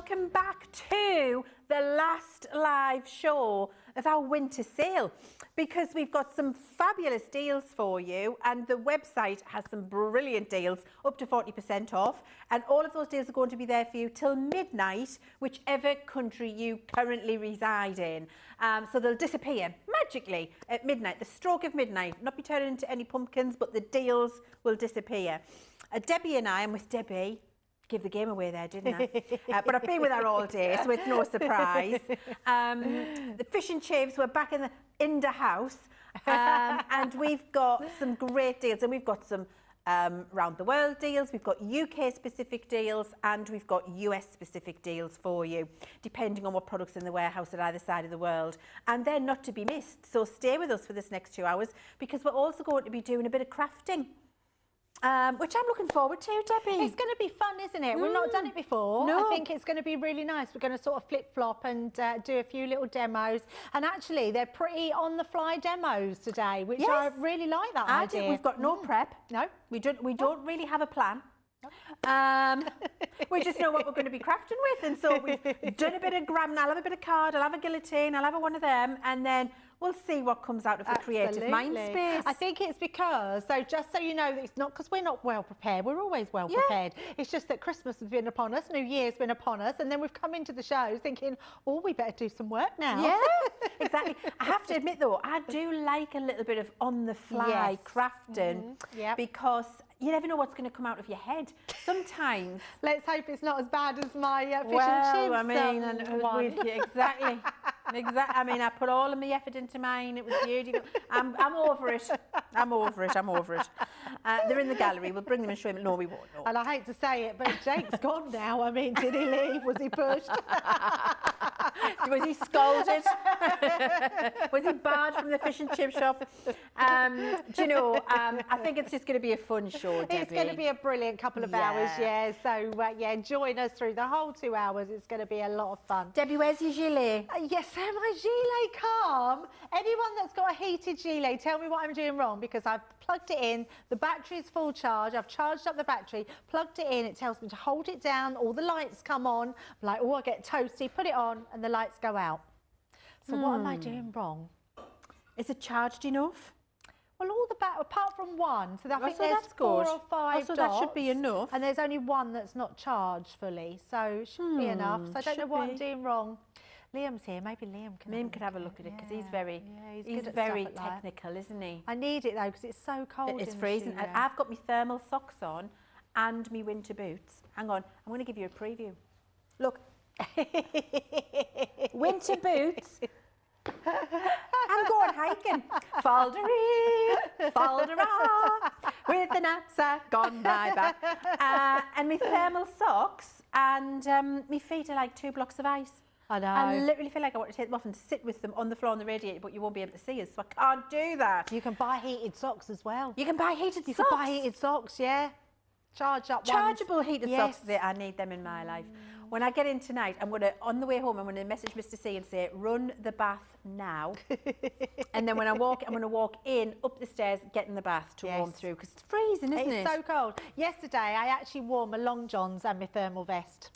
welcome back to the last live show of our winter sale, because we've got some fabulous deals for you, and the website has some brilliant deals up to 40% off, and all of those deals are going to be there for you till midnight, whichever country you currently reside in. So they'll disappear magically at midnight, the stroke of midnight, not be turned into any pumpkins, but the deals will disappear. Debbie and I, I'm with Debbie. Give the game away there, didn't I? But I've been with her all day, so it's no surprise. The fish and chips, we're back in the house, and we've got some great deals, and we've got some round the world deals, we've got UK specific deals, and we've got US specific deals for you, depending on what products in the warehouse at either side of the world. And they're not to be missed, so stay with us for this next 2 hours, because we're also going to be doing a bit of crafting. Which I'm looking forward to, Debbie. It's going to be fun, isn't it? We've not done it before. No. I think it's going to be really nice. We're going to sort of flip-flop and do a few little demos. And actually, they're pretty on-the-fly demos today, which I really like that idea. We've got no prep. No. We don't really have a plan. We just know what we're going to be crafting with, and so we've done a bit of gram. I'll have a bit of card, I'll have a guillotine, I'll have one of them, and then we'll see what comes out of the creative mind space. I think it's because, so just so you know, that it's not because we're not well prepared. We're always well prepared. It's just that Christmas has been upon us, New Year's been upon us, and then we've come into the show thinking, oh, we better do some work now. Yeah, exactly. I have to admit though, I do like a little bit of on-the-fly crafting, because you never know what's going to come out of your head. Sometimes. Let's hope it's not as bad as my fish and chips. I mean, exactly. I mean, I put all of my effort into mine. It was beautiful. I'm over it. I'm over it. They're in the gallery. We'll bring them and show them. No, we won't. No. And I hate to say it, but Jake's gone now. I mean, did he leave? Was he pushed? Was he scolded? Was he barred from the fish and chip shop? Do you know, I think it's just going to be a fun show, Debbie. It's going to be a brilliant couple of hours, So, join us through the whole 2 hours. It's going to be a lot of fun. Debbie, where's your gilet? Yes, my gilet come. Anyone that's got a heated gilet, tell me what I'm doing wrong, because I've plugged it in. The battery is full charge. I've charged up the battery, plugged it in. It tells me to hold it down. All the lights come on. I'm like, oh, I get toasty. Put it on, and the lights go out. So what am I doing wrong? Is it charged enough? Well, all the apart from one, so I think there's that's 4 or 5 so dots, that should be enough. And there's only one that's not charged fully, so it should be enough. So I don't know what I'm doing wrong. Liam's here. Maybe Liam can have a look at it, because he's very technical, isn't he? I need it though, because it's so cold. It's freezing. I've got my thermal socks on and my winter boots. Hang on, I'm going to give you a preview. Look, winter boots. I'm going hiking. Faldery, with the knapsack on my back, and my thermal socks, and my feet are like 2 blocks of ice. I know. I literally feel like I want to take them off and sit with them on the floor on the radiator, but you won't be able to see us, so I can't do that. You can buy heated socks as well. You can buy heated socks? You can buy heated socks, yeah. Chargeable heated socks. I need them in my life. When I get in tonight, on the way home, I'm going to message Mr. C and say, run the bath now. And then when I'm going to walk in, up the stairs, get in the bath to warm through, because it's freezing, isn't it? It's so cold. Yesterday, I actually wore my long johns and my thermal vest.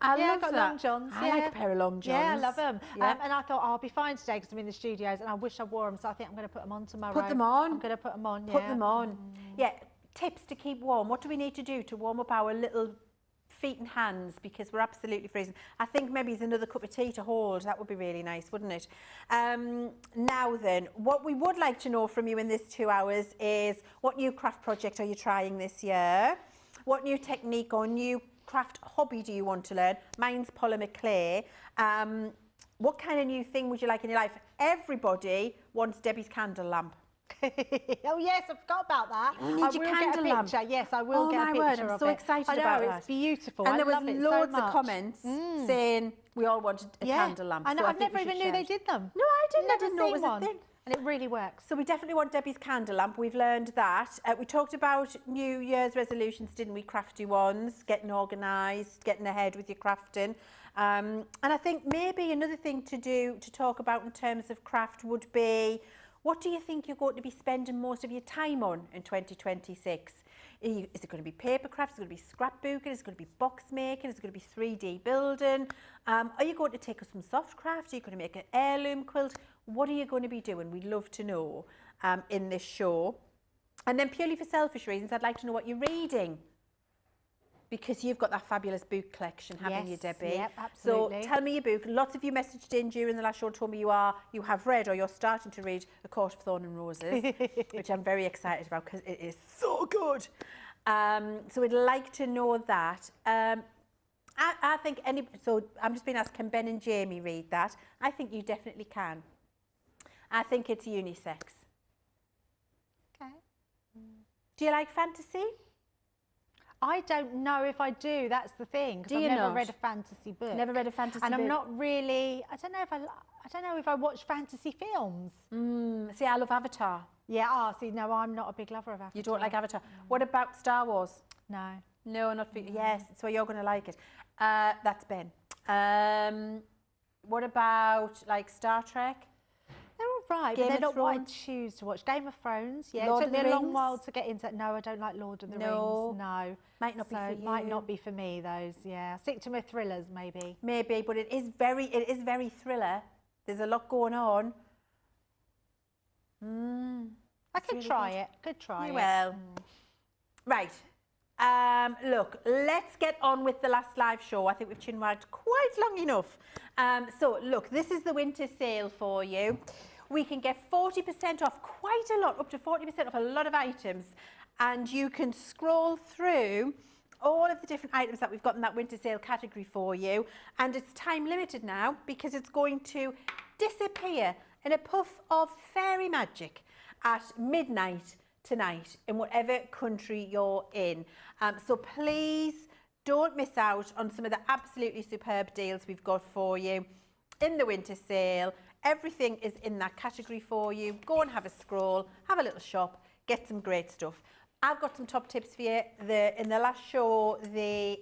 I love got that. long johns. I like a pair of long johns. Yeah, I love them. And I thought, I'll be fine today because I'm in the studios, and I wish I wore them, so I think I'm going to put them on tomorrow. Put them on. I'm going to put them on, Put them on. Yeah, tips to keep warm. What do we need to do to warm up our little feet and hands, because we're absolutely freezing? I think maybe it's another cup of tea to hold. That would be really nice, wouldn't it? Now then, what we would like to know from you in this 2 hours is, what new craft project are you trying this year? What new technique or new craft hobby do you want to learn? Mine's polymer clay. What kind of new thing would you like in your life? Everybody wants Debbie's candle lamp. Oh yes, I forgot about that. You need your candle lamp. Yes, I will get a picture of it. I'm so excited about it. It's beautiful. And there was loads of comments saying we all wanted a candle lamp. I know, I never even knew they did them. No, I didn't. I didn't know it was a thing. And it really works. So we definitely want Debbie's candle lamp. We've learned that. We talked about New Year's resolutions, didn't we? Crafty ones, getting organised, getting ahead with your crafting. And I think maybe another thing to talk about in terms of craft would be, what do you think you're going to be spending most of your time on in 2026? Is it going to be papercraft? Is it going to be scrapbooking? Is it going to be box making? Is it going to be 3D building? Are you going to take us some soft crafts? Are you going to make an heirloom quilt? What are you going to be doing? We'd love to know in this show. And then purely for selfish reasons, I'd like to know what you're reading. Because you've got that fabulous book collection, haven't you, Debbie? Yep, absolutely. So tell me your book. Lots of you messaged in during the last show, told me you have read or you're starting to read A Court of Thorn and Roses, which I'm very excited about because it is so good. So we'd like to know that. I think so I'm just being asked, can Ben and Jamie read that? I think you definitely can. I think it's unisex. Okay. Do you like fantasy? I don't know if I do. That's the thing. Do I've you never not? read a fantasy book. Never read a fantasy and book. I'm not really. I don't know if I watch fantasy films. See, I love Avatar. Yeah. See, no, I'm not a big lover of Avatar. You don't like Avatar. What about Star Wars? No. No, not for you. Yes, so you're going to like it. That's Ben. What about like Star Trek? They're all right, Game but they're of not what I Thrones? choose to watch. Game of Thrones, yeah. Lord It of took the me a long Rings? while to get into it. No, I don't like Lord of the No. Rings. No. Might not be So for it might you. not be for me, those, yeah. Stick to my thrillers, maybe. Maybe, but it is very thriller. There's a lot going on. I could really try good. it. Could try You it. will. Right. Look, let's get on with the last live show. I think we've chin-wagged quite long enough. So, look, this is the winter sale for you. We can get 40% off quite a lot, up to 40% off a lot of items. And you can scroll through all of the different items that we've got in that winter sale category for you. And it's time limited now because it's going to disappear in a puff of fairy magic at midnight tonight in whatever country you're in. So please don't miss out on some of the absolutely superb deals we've got for you in the winter sale. Everything is in that category for you. Go and have a scroll, have a little shop, get some great stuff. I've got some top tips for you. In the last show, the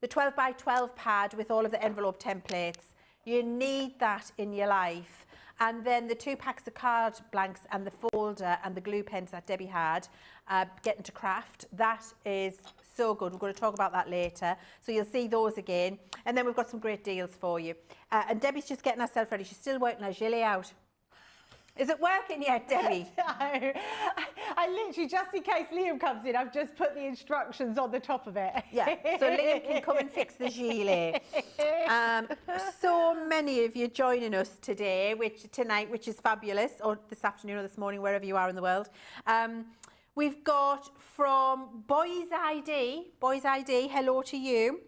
12 by 12 pad with all of the envelope templates. You need that in your life. And then the 2 packs of card blanks and the folder and the glue pens that Debbie had, getting to craft. That is so good. We're going to talk about that later. So you'll see those again. And then we've got some great deals for you. And Debbie's just getting herself ready. She's still working her gilet out. Is it working yet, Debbie? No, I literally, just in case Liam comes in, I've just put the instructions on the top of it. Yeah, so Liam can come and fix the gilet. So many of you joining us today, tonight, which is fabulous, or this afternoon or this morning, wherever you are in the world. We've got from Boys ID, hello to you.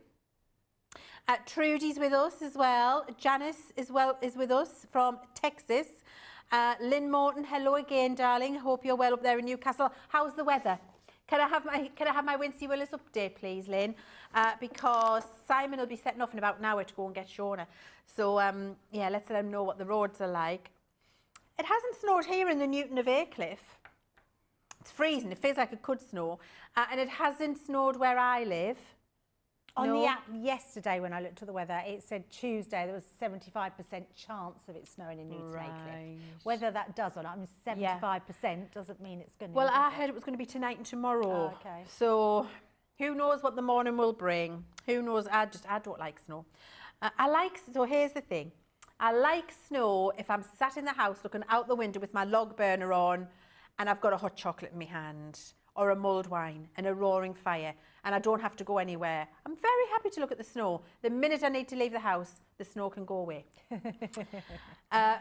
Trudy's with us as well. Janice is with us from Texas. Lynn Morton, hello again, darling. Hope you're well up there in Newcastle. How's the weather? Can I have my Wincy Willis update, please, Lynn? Because Simon will be setting off in about an hour to go and get Shona. So yeah, let's let him know what the roads are like. It hasn't snowed here in the Newton of Aycliffe. It's freezing. It feels like it could snow, and it hasn't snowed where I live. On the app yesterday, when I looked at the weather, it said Tuesday there was 75% chance of it snowing in Newton Aycliffe. Whether that does or not, I mean, 75% doesn't mean it's going to. Well, I heard it was going to be tonight and tomorrow. Oh, okay. So who knows what the morning will bring? Who knows? I don't like snow. So here's the thing. I like snow if I'm sat in the house looking out the window with my log burner on and I've got a hot chocolate in my hand, or a mulled wine and a roaring fire, and I don't have to go anywhere. I'm very happy to look at the snow. The minute I need to leave the house, the snow can go away.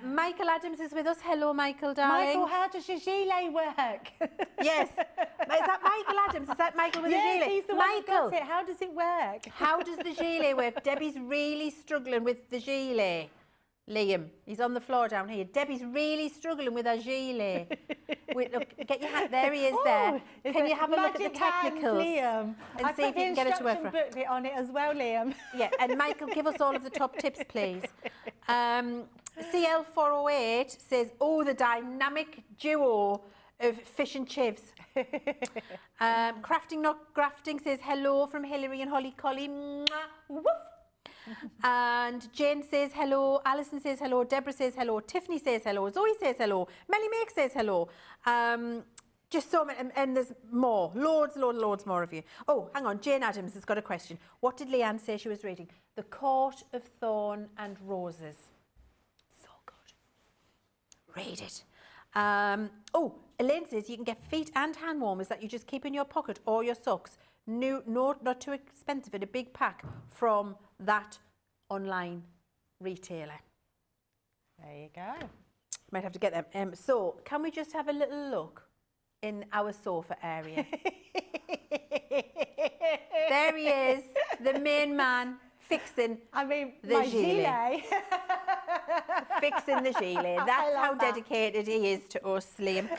Michael Adams is with us. Hello, Michael, darling. Michael, how does your gilet work? Yes. Is that Michael Adams? Is that Michael with the gilet? Yes, he's the one that Michael, does it. How does it work? how does the gilet work? Debbie's really struggling with the gilet. Liam, he's on the floor down here. Debbie's really struggling with her gilet. Wait, look, get your hand. There he is. There. Can you have a look at the technicals, Liam? and see if you can get it to work for her? Booklet on it as well, Liam. Yeah, and Michael, give us all of the top tips, please. CL408 says, "Oh, the dynamic duo of fish and chivs." Crafting Not Grafting says, "Hello from Hillary and Holly Collie." Mwah, woof. And Jane says hello, Alison says hello, Deborah says hello, Tiffany says hello, Zoe says hello, Melly Make says hello. Just so many, and there's more, loads more of you. Oh, hang on, Jane Adams has got a question. What did Leann say she was reading? The Court of Thorn and Roses. So good. Read it. Oh, Elaine says you can get feet and hand warmers that you just keep in your pocket or your socks. No, not too expensive, in a big pack from that online retailer. There you go. Might have to get them. So, can we just have a little look in our sofa area? There he is, the main man, fixing the gilet. Fixing the gilet. That's how dedicated he is to us, Liam.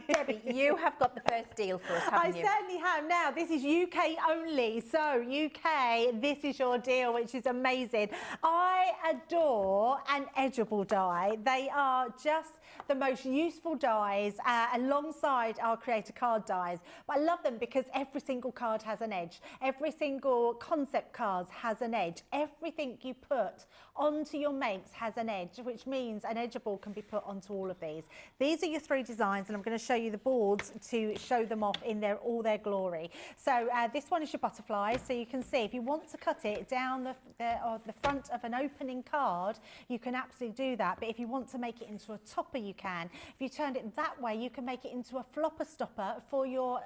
Debbie, you have got the first deal for us, haven't you? I certainly have. Now, this is UK only. So, UK, this is your deal, which is amazing. I adore an edgeable die. They are just the most useful dies alongside our creator card dies. But I love them because every single card has an edge. Every single concept card has an edge. Everything you put onto your makes has an edge, which means an edgeable can be put onto all of these. These are your 3 designs, and I'm going to show you the boards to show them off in all their glory. So this one is your butterfly. So you can see if you want to cut it down the front of an opening card, you can absolutely do that. But if you want to make it into a topper, you can. If you turned it that way, you can make it into a flopper stopper for your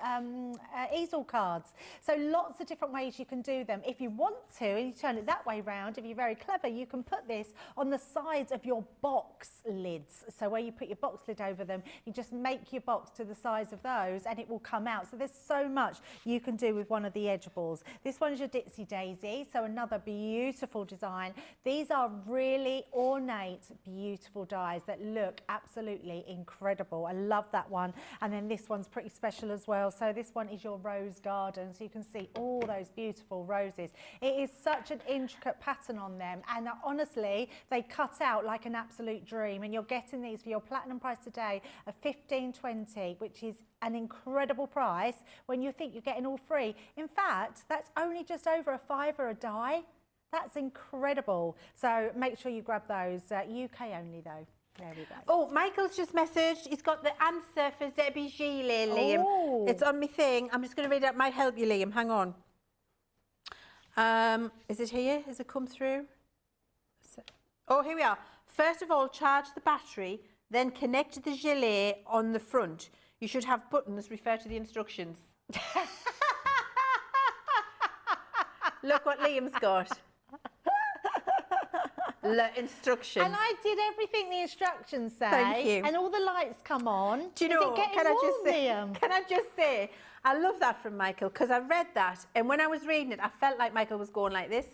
easel cards. So lots of different ways you can do them. If you want to, and you turn it that way round, if you're very clever, you can put this on the sides of your box lids. So where you put your box lid over them, you just make your box to the size of those and it will come out. So there's so much you can do with one of the edgeables. This one is your Ditsy Daisy, so another beautiful design. These are really ornate, beautiful dies that look absolutely incredible. I love that one. And then this one's pretty special as well. So this one is your rose garden. So you can see all those beautiful roses. It is such an intricate pattern on them. And honestly, they cut out like an absolute dream. And you're getting these for your platinum price today of $15.20, which is an incredible price when you think you're getting all free. In fact, that's only just over a £5 a die. That's incredible. So make sure you grab those. UK only though. There we go. Oh, Michael's just messaged. He's got the answer for Debbie gilet, Liam. Oh. It's on my thing. I'm just going to read it. Might help you, Liam. Hang on. Is it here? Has it come through? Oh, here we are. First of all, charge the battery, then connect the gilet on the front. You should have buttons. Refer to the instructions. Look what Liam's got. Instructions. And I did everything the instructions say. Thank you. And all the lights come on. Do you know? Can I just say, I love that from Michael because I read that, and when I was reading it, I felt like Michael was going like this.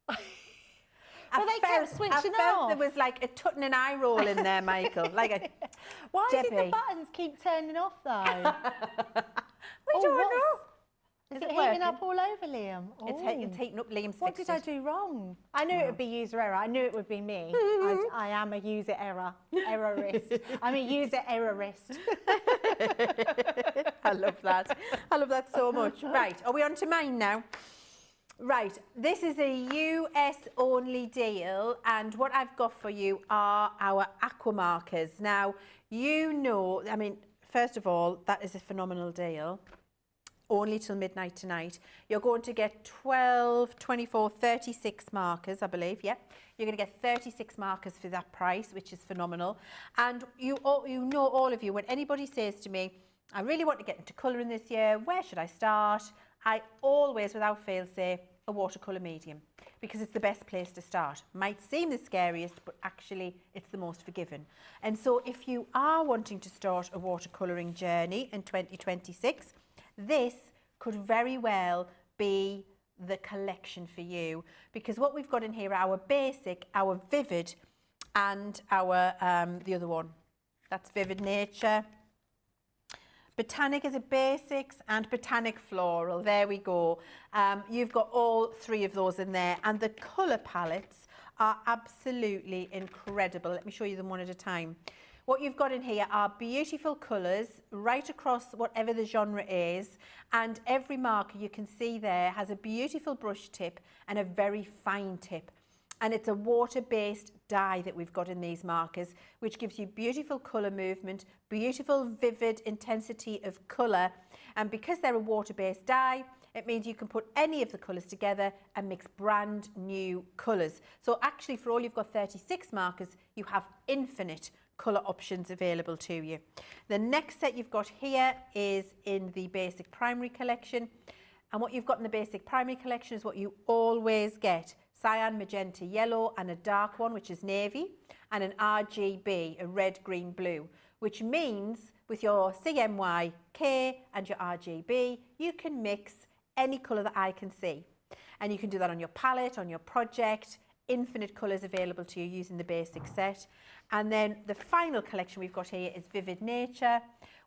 Well, they kept switching off. There was like a tut and an eye roll in there, Michael. Like a Why Debbie. did the buttons keep turning off though? We don't know. Is it heating up all over, Liam? It's heating up. Liam's What fixed did I it. do wrong? I knew it would be user error. I knew it would be me. I am a user errorist. I'm a user errorist. I love that. I love that so much. Right, are we on to mine now? Right, this is a US only deal, and what I've got for you are our aqua markers. Now, you know, I mean, first of all, that is a phenomenal deal. Only till midnight tonight. You're going to get 12, 24, 36 markers, I believe, yeah. You're going to get 36 markers for that price, which is phenomenal. And you know, all of you, when anybody says to me, I really want to get into colouring this year, where should I start? I always, without fail, say a watercolour medium, because it's the best place to start. Might seem the scariest, but actually it's the most forgiving. And so if you are wanting to start a watercolouring journey in 2026, this could very well be the collection for you, because what we've got in here are our basic, our vivid, and our the other one. That's Vivid Nature. Botanic is a basics and Botanic Floral. There we go. You've got all 3 of those in there, and the colour palettes are absolutely incredible. Let me show you them one at a time. What you've got in here are beautiful colours right across whatever the genre is, and every marker you can see there has a beautiful brush tip and a very fine tip. And it's a water-based dye that we've got in these markers, which gives you beautiful colour movement, beautiful vivid intensity of colour. And because they're a water-based dye, it means you can put any of the colours together and mix brand new colours. So actually, for all you've got 36 markers, you have infinite colour options available to you. The next set you've got here is in the basic primary collection. And what you've got in the basic primary collection is what you always get: cyan, magenta, yellow, and a dark one, which is navy, and an RGB, a red, green, blue, which means with your CMYK and your RGB, you can mix any colour that I can see. And you can do that on your palette, on your project, infinite colours available to you using the basic set. And then the final collection we've got here is Vivid Nature,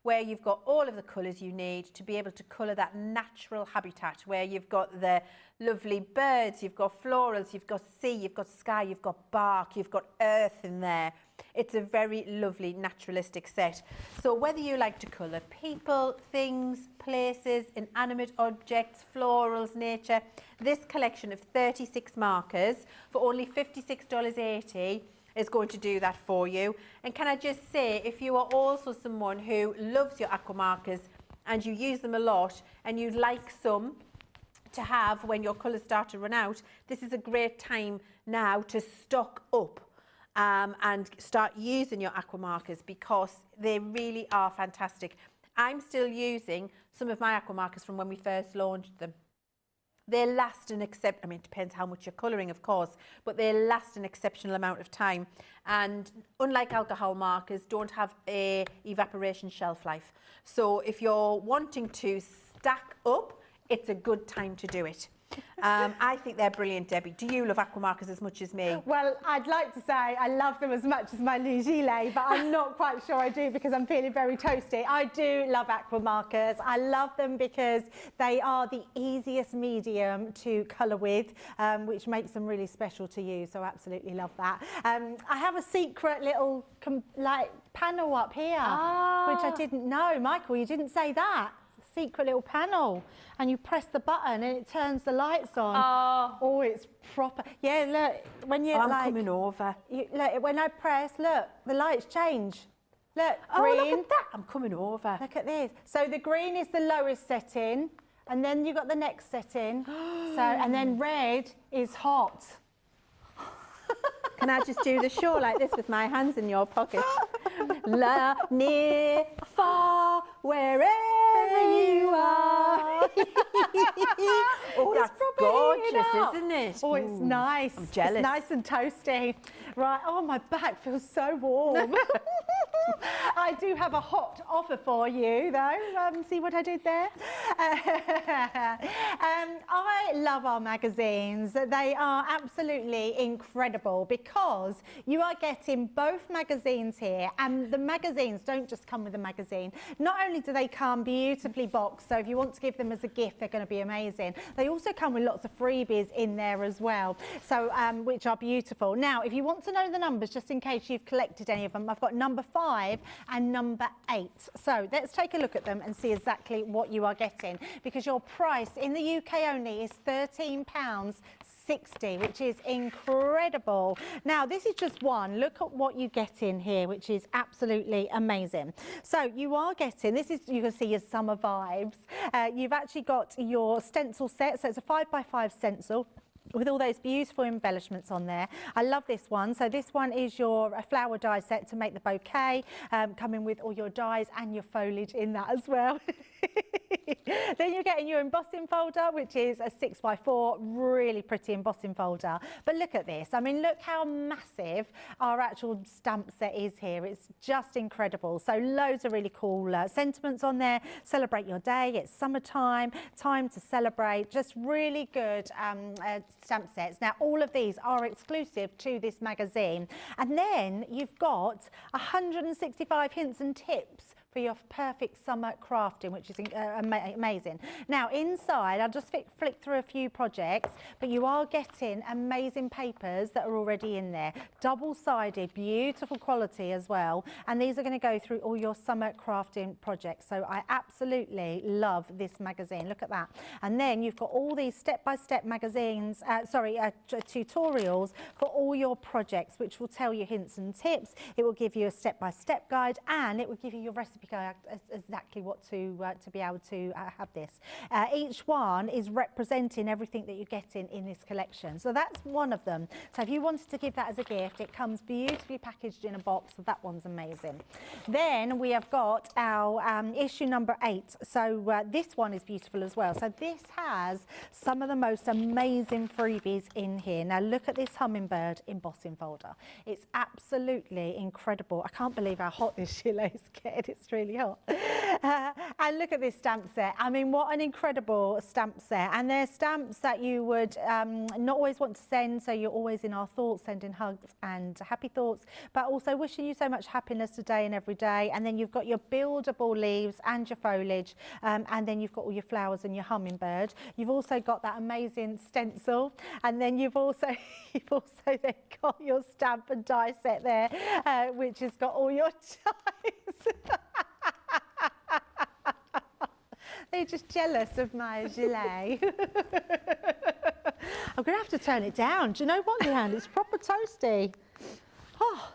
where you've got all of the colours you need to be able to colour that natural habitat, where you've got the lovely birds, you've got florals, you've got sea, you've got sky, you've got bark, you've got earth in there. It's a very lovely naturalistic set. So whether you like to colour people, things, places, inanimate objects, florals, nature, this collection of 36 markers for only $56.80 is going to do that for you. And can I just say, if you are also someone who loves your aqua markers and you use them a lot and you'd like some to have when your colours start to run out, this is a great time now to stock up and start using your aqua markers, because they really are fantastic. I'm still using some of my aqua markers from when we first launched them. They last it depends how much you're colouring, of course, but they last an exceptional amount of time. And unlike alcohol markers, don't have a evaporation shelf life. So if you're wanting to stack up, it's a good time to do it. I think they're brilliant, Debbie. Do you love aqua markers as much as me? Well, I'd like to say I love them as much as my new gilet, but I'm not quite sure I do, because I'm feeling very toasty. I do love aqua markers. I love them because they are the easiest medium to colour with, which makes them really special to use. So I absolutely love that. I have a secret little panel up here, which I didn't know. Michael, you didn't say that. Secret little panel, and you press the button and it turns the lights on. Oh, it's proper. Yeah, look, when you I'm coming over. Look, when I press, look, the lights change. Look, green. Green. Look at that. I'm coming over. Look at this. So the green is the lowest setting, and then you've got the next setting. And then red is hot. Can I just do the show like this with my hands in your pocket? La, near, far, wherever you are. Oh, that's gorgeous, isn't it? Oh, it's nice. I'm jealous. It's nice and toasty. Right, oh, my back feels so warm. I do have a hot offer for you, though. See what I did there? I love our magazines. They are absolutely incredible, because you are getting both magazines here, and the magazines don't just come with a magazine. Not only do they come beautifully boxed, so if you want to give them as a gift, they're going to be amazing. They also come with lots of freebies in there as well, so which are beautiful. Now, if you want to know the numbers, just in case you've collected any of them, I've got number 5 and number 8. So let's take a look at them and see exactly what you are getting, because your price in the UK only is £13.60, which is incredible. Now, this is just one. Look at what you get in here, which is absolutely amazing. So you are getting, this is, you can see your summer vibes. You've actually got your stencil set, so it's a 5x5 stencil with all those beautiful embellishments on there. I love this one. So this one is your flower die set to make the bouquet, coming with all your dies and your foliage in that as well. Then you're getting your embossing folder, which is a 6x4, really pretty embossing folder. But look at this. I mean, look how massive our actual stamp set is here. It's just incredible. So loads of really cool sentiments on there. Celebrate your day. It's summertime, time to celebrate. Just really good stamp sets. Now, all of these are exclusive to this magazine. And then you've got 165 hints and tips for your perfect summer crafting, which is amazing. Now inside, I'll just flick through a few projects, but you are getting amazing papers that are already in there. Double-sided, beautiful quality as well. And these are going to go through all your summer crafting projects. So I absolutely love this magazine. Look at that. And then you've got all these step-by-step magazines, tutorials for all your projects, which will tell you hints and tips. It will give you a step-by-step guide, and it will give you your recipe guide, exactly what to be able to have this. Each one is representing everything that you're getting in this collection. So that's one of them. So if you wanted to give that as a gift, it comes beautifully packaged in a box. So that one's amazing. Then we have got our issue number 8. So this one is beautiful as well. So this has some of the most amazing freebies in here. Now look at this hummingbird embossing folder. It's absolutely incredible. I can't believe how hot this gilet is getting. It's really hot. And look at this stamp set. I mean, what an incredible stamp set. And they're stamps that you would not always want to send, so you're always in our thoughts, sending hugs and happy thoughts, but also wishing you so much happiness today and every day. And then you've got your buildable leaves and your foliage, and then you've got all your flowers and your hummingbird. You've also got that amazing stencil, and then you've also then got your stamp and die set there, which has got all your dies. They're just jealous of my gilet. I'm going to have to turn it down. Do you know what, Leann? It's proper toasty. Oh,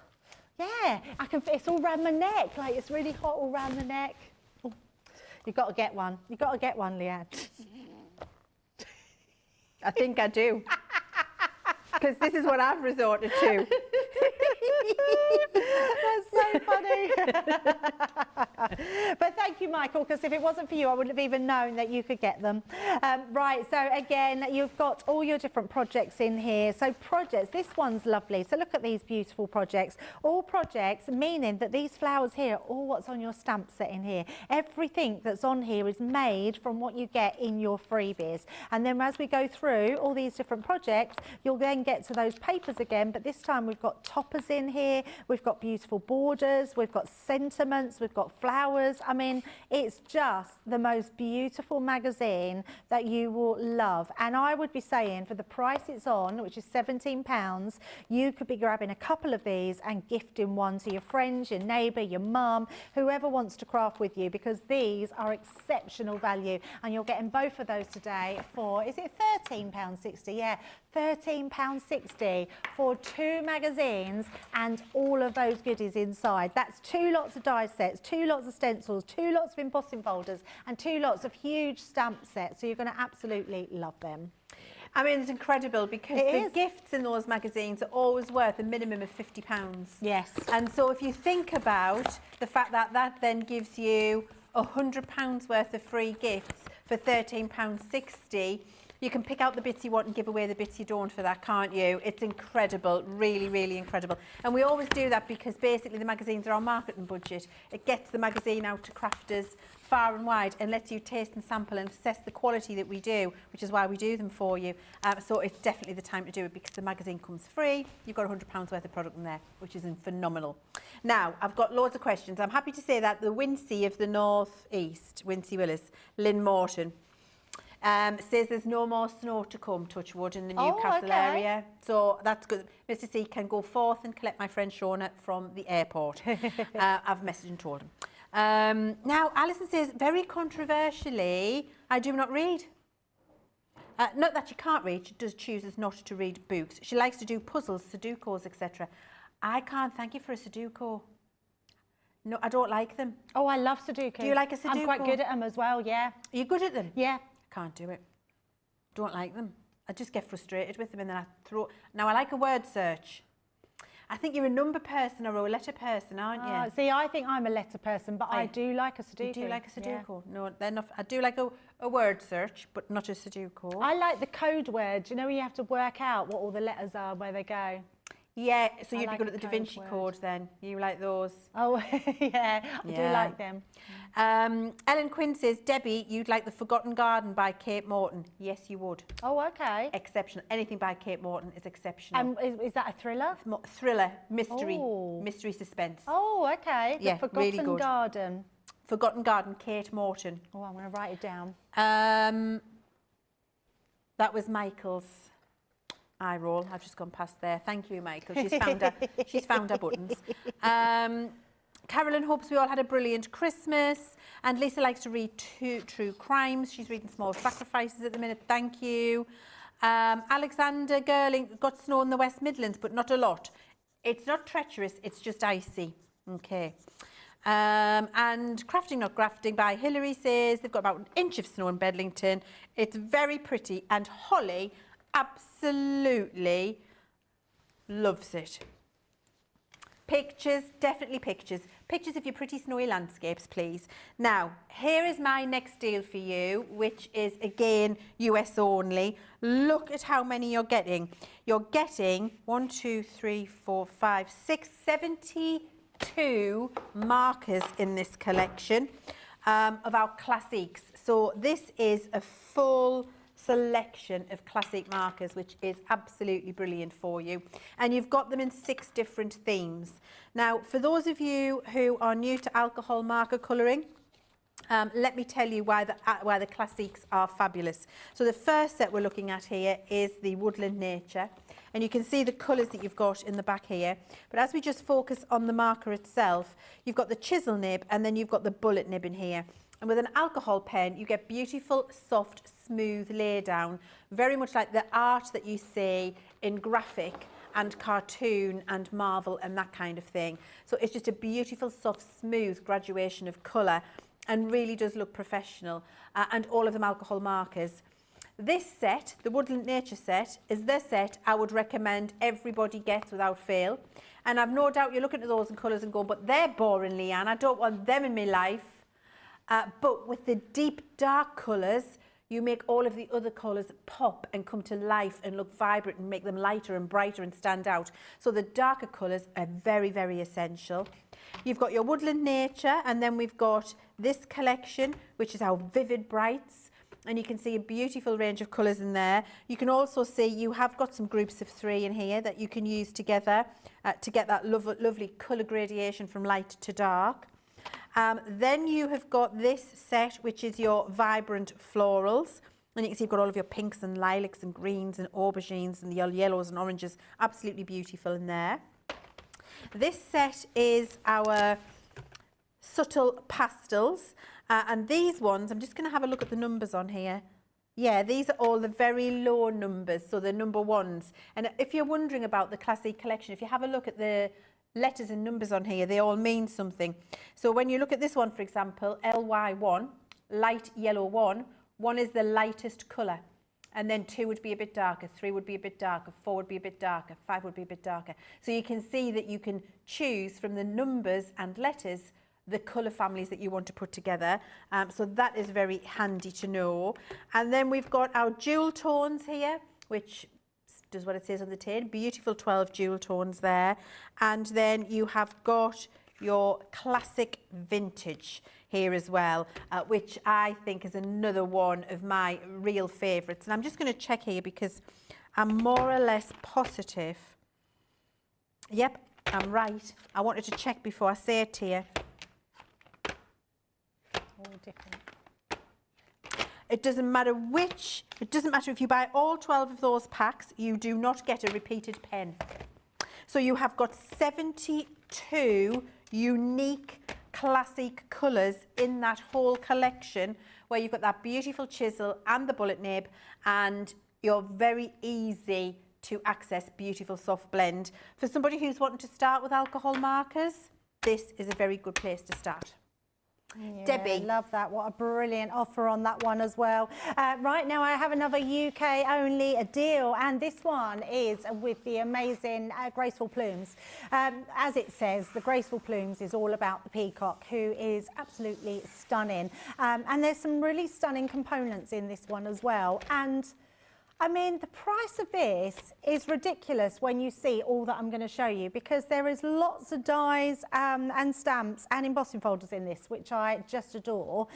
yeah. It's all around my neck. Like, it's really hot all around the neck. Oh, you've got to get one. You've got to get one, Leann. I think I do. Because this is what I've resorted to. That's so funny. But thank you, Michael, because if it wasn't for you, I wouldn't have even known that you could get them. Right, so again, you've got all your different projects in here. So projects, this one's lovely. So look at these beautiful projects. All projects, meaning that these flowers here are all what's on your stamp set in here. Everything that's on here is made from what you get in your freebies. And then as we go through all these different projects, you'll then get to those papers again, but this time we've got toppers in here, we've got beautiful borders, we've got sentiments, we've got flowers. I mean, it's just the most beautiful magazine that you will love. And I would be saying, for the price it's on, which is £17, you could be grabbing a couple of these and gifting one to your friends, your neighbour, your mum, whoever wants to craft with you, because these are exceptional value. And you're getting both of those today for, is it £13.60? Yeah, £13.60 for 2 magazines and all of those goodies inside. That's 2 lots of die sets, 2 lots of stencils, 2 lots of embossing folders, and 2 lots of huge stamp sets. So you're going to absolutely love them. I mean, it's incredible because the gifts in those magazines are always worth a minimum of £50. Yes. And so if you think about the fact that that then gives you £100 worth of free gifts for £13.60, you can pick out the bits you want and give away the bits you don't for that, can't you? It's incredible, really, really incredible. And we always do that because basically the magazines are our marketing budget. It gets the magazine out to crafters far and wide and lets you taste and sample and assess the quality that we do, which is why we do them for you. So it's definitely the time to do it because the magazine comes free. You've got £100 worth of product in there, which is phenomenal. Now, I've got loads of questions. I'm happy to say that the Wincy of the North East, Wincy Willis, Lynn Morton, says there's no more snow to come, touch wood, in the Newcastle area. So that's good. Mr. C can go forth and collect my friend Shona from the airport. I've messaged and told him. Now, Alison says, very controversially, I do not read. Not that she can't read, she just chooses not to read books. She likes to do puzzles, Sudokus, etc. I can't thank you for a Sudoku. No, I don't like them. Oh, I love Sudoku. Do you like a Sudoku? I'm quite good at them as well, yeah. Are you good at them? Yeah. Can't do it. Don't like them. I just get frustrated with them and then I throw... Now, I like a word search. I think you're a number person or a letter person, aren't you? See, I think I'm a letter person, but I do like a Sudoku. You do like a Sudoku? Yeah. No, they're not. I do like a word search, but not a Sudoku. I like the code word. You know, when you have to work out what all the letters are, where they go. Yeah, so you'd be good at the Da Vinci Code then. You like those? Oh, yeah, I do like them. Ellen Quinn says, Debbie, you'd like The Forgotten Garden by Kate Morton. Yes, you would. Oh, okay. Exceptional. Anything by Kate Morton is exceptional. Is that a thriller? Thriller, mystery, mystery suspense. Oh, okay. Yeah, The Forgotten really good. Garden. Forgotten Garden, Kate Morton. Oh, I'm going to write it down. That was Michael's eye roll. I've just gone past there. Thank you, Michael. She's found her buttons. Carolyn hopes we all had a brilliant Christmas. And Lisa likes to read true crimes. She's reading Small Sacrifices at the minute. Thank you. Alexander Girling, got snow in the West Midlands, but not a lot. It's not treacherous, it's just icy. Okay. And Crafting Not Grafting by Hilary says they've got about 1 inch of snow in Bedlington. It's very pretty, and Holly absolutely loves it. Pictures, definitely pictures. Pictures of your pretty snowy landscapes, please. Now, here is my next deal for you, which is, again, US only. Look at how many you're getting. You're getting 1, 2, 3, 4, 5, 6, 72 markers in this collection of our classics. So this is a full selection of classic markers, which is absolutely brilliant for you, and you've got them in 6 different themes. Now, for those of you who are new to alcohol marker colouring, let me tell you why the classics are fabulous. So the first set we're looking at here is the Woodland Nature, and you can see the colours that you've got in the back here. But as we just focus on the marker itself, you've got the chisel nib and then you've got the bullet nib in here. And with an alcohol pen, you get beautiful, soft, smooth lay down, very much like the art that you see in graphic and cartoon and Marvel and that kind of thing. So it's just a beautiful, soft, smooth graduation of colour and really does look professional, and all of them alcohol markers. This set, the Woodland Nature set, is the set I would recommend everybody gets without fail. And I've no doubt you're looking at those in colours and going, but they're boring, Leanne, I don't want them in my life. But with the deep dark colours, you make all of the other colours pop and come to life and look vibrant and make them lighter and brighter and stand out. So the darker colours are very, very essential. You've got your Woodland Nature, and then we've got this collection, which is our Vivid Brights. And you can see a beautiful range of colours in there. You can also see you have got some groups of 3 in here that you can use together to get that lovely colour gradation from light to dark. Then you have got this set, which is your vibrant florals. And you can see you've got all of your pinks and lilacs and greens and aubergines and the yellows and oranges. Absolutely beautiful in there. This set is our subtle pastels. And these ones, I'm just going to have a look at the numbers on here. Yeah, these are all the very low numbers, so the number 1s. And if you're wondering about the classic collection, if you have a look at the letters and numbers on here, they all mean something. So when you look at this one, for example, LY1, light yellow 1, 1 is the lightest colour. And then 2 would be a bit darker, 3 would be a bit darker, 4 would be a bit darker, 5 would be a bit darker. So you can see that you can choose from the numbers and letters the colour families that you want to put together. So that is very handy to know. And then we've got our jewel tones here, which does what it says on the tin. Beautiful 12 jewel tones there. And then you have got your classic vintage here as well, which I think is another one of my real favourites. And I'm just going to check here because I'm more or less positive. Yep, I'm right. I wanted to check before I say it to you. All different. It doesn't matter which, it doesn't matter if you buy all 12 of those packs, you do not get a repeated pen. So you have got 72 unique classic colours in that whole collection, where you've got that beautiful chisel and the bullet nib, and your very easy to access beautiful soft blend. For somebody who's wanting to start with alcohol markers, this is a very good place to start. Yeah, Debbie. Love that. What a brilliant offer on that one as well. Right now I have another UK only deal, and this one is with the amazing Graceful Plumes. As it says, the Graceful Plumes is all about the peacock, who is absolutely stunning. And there's some really stunning components in this one as well. And I mean, the price of this is ridiculous when you see all that I'm going to show you, because there is lots of dies and stamps and embossing folders in this, which I just adore.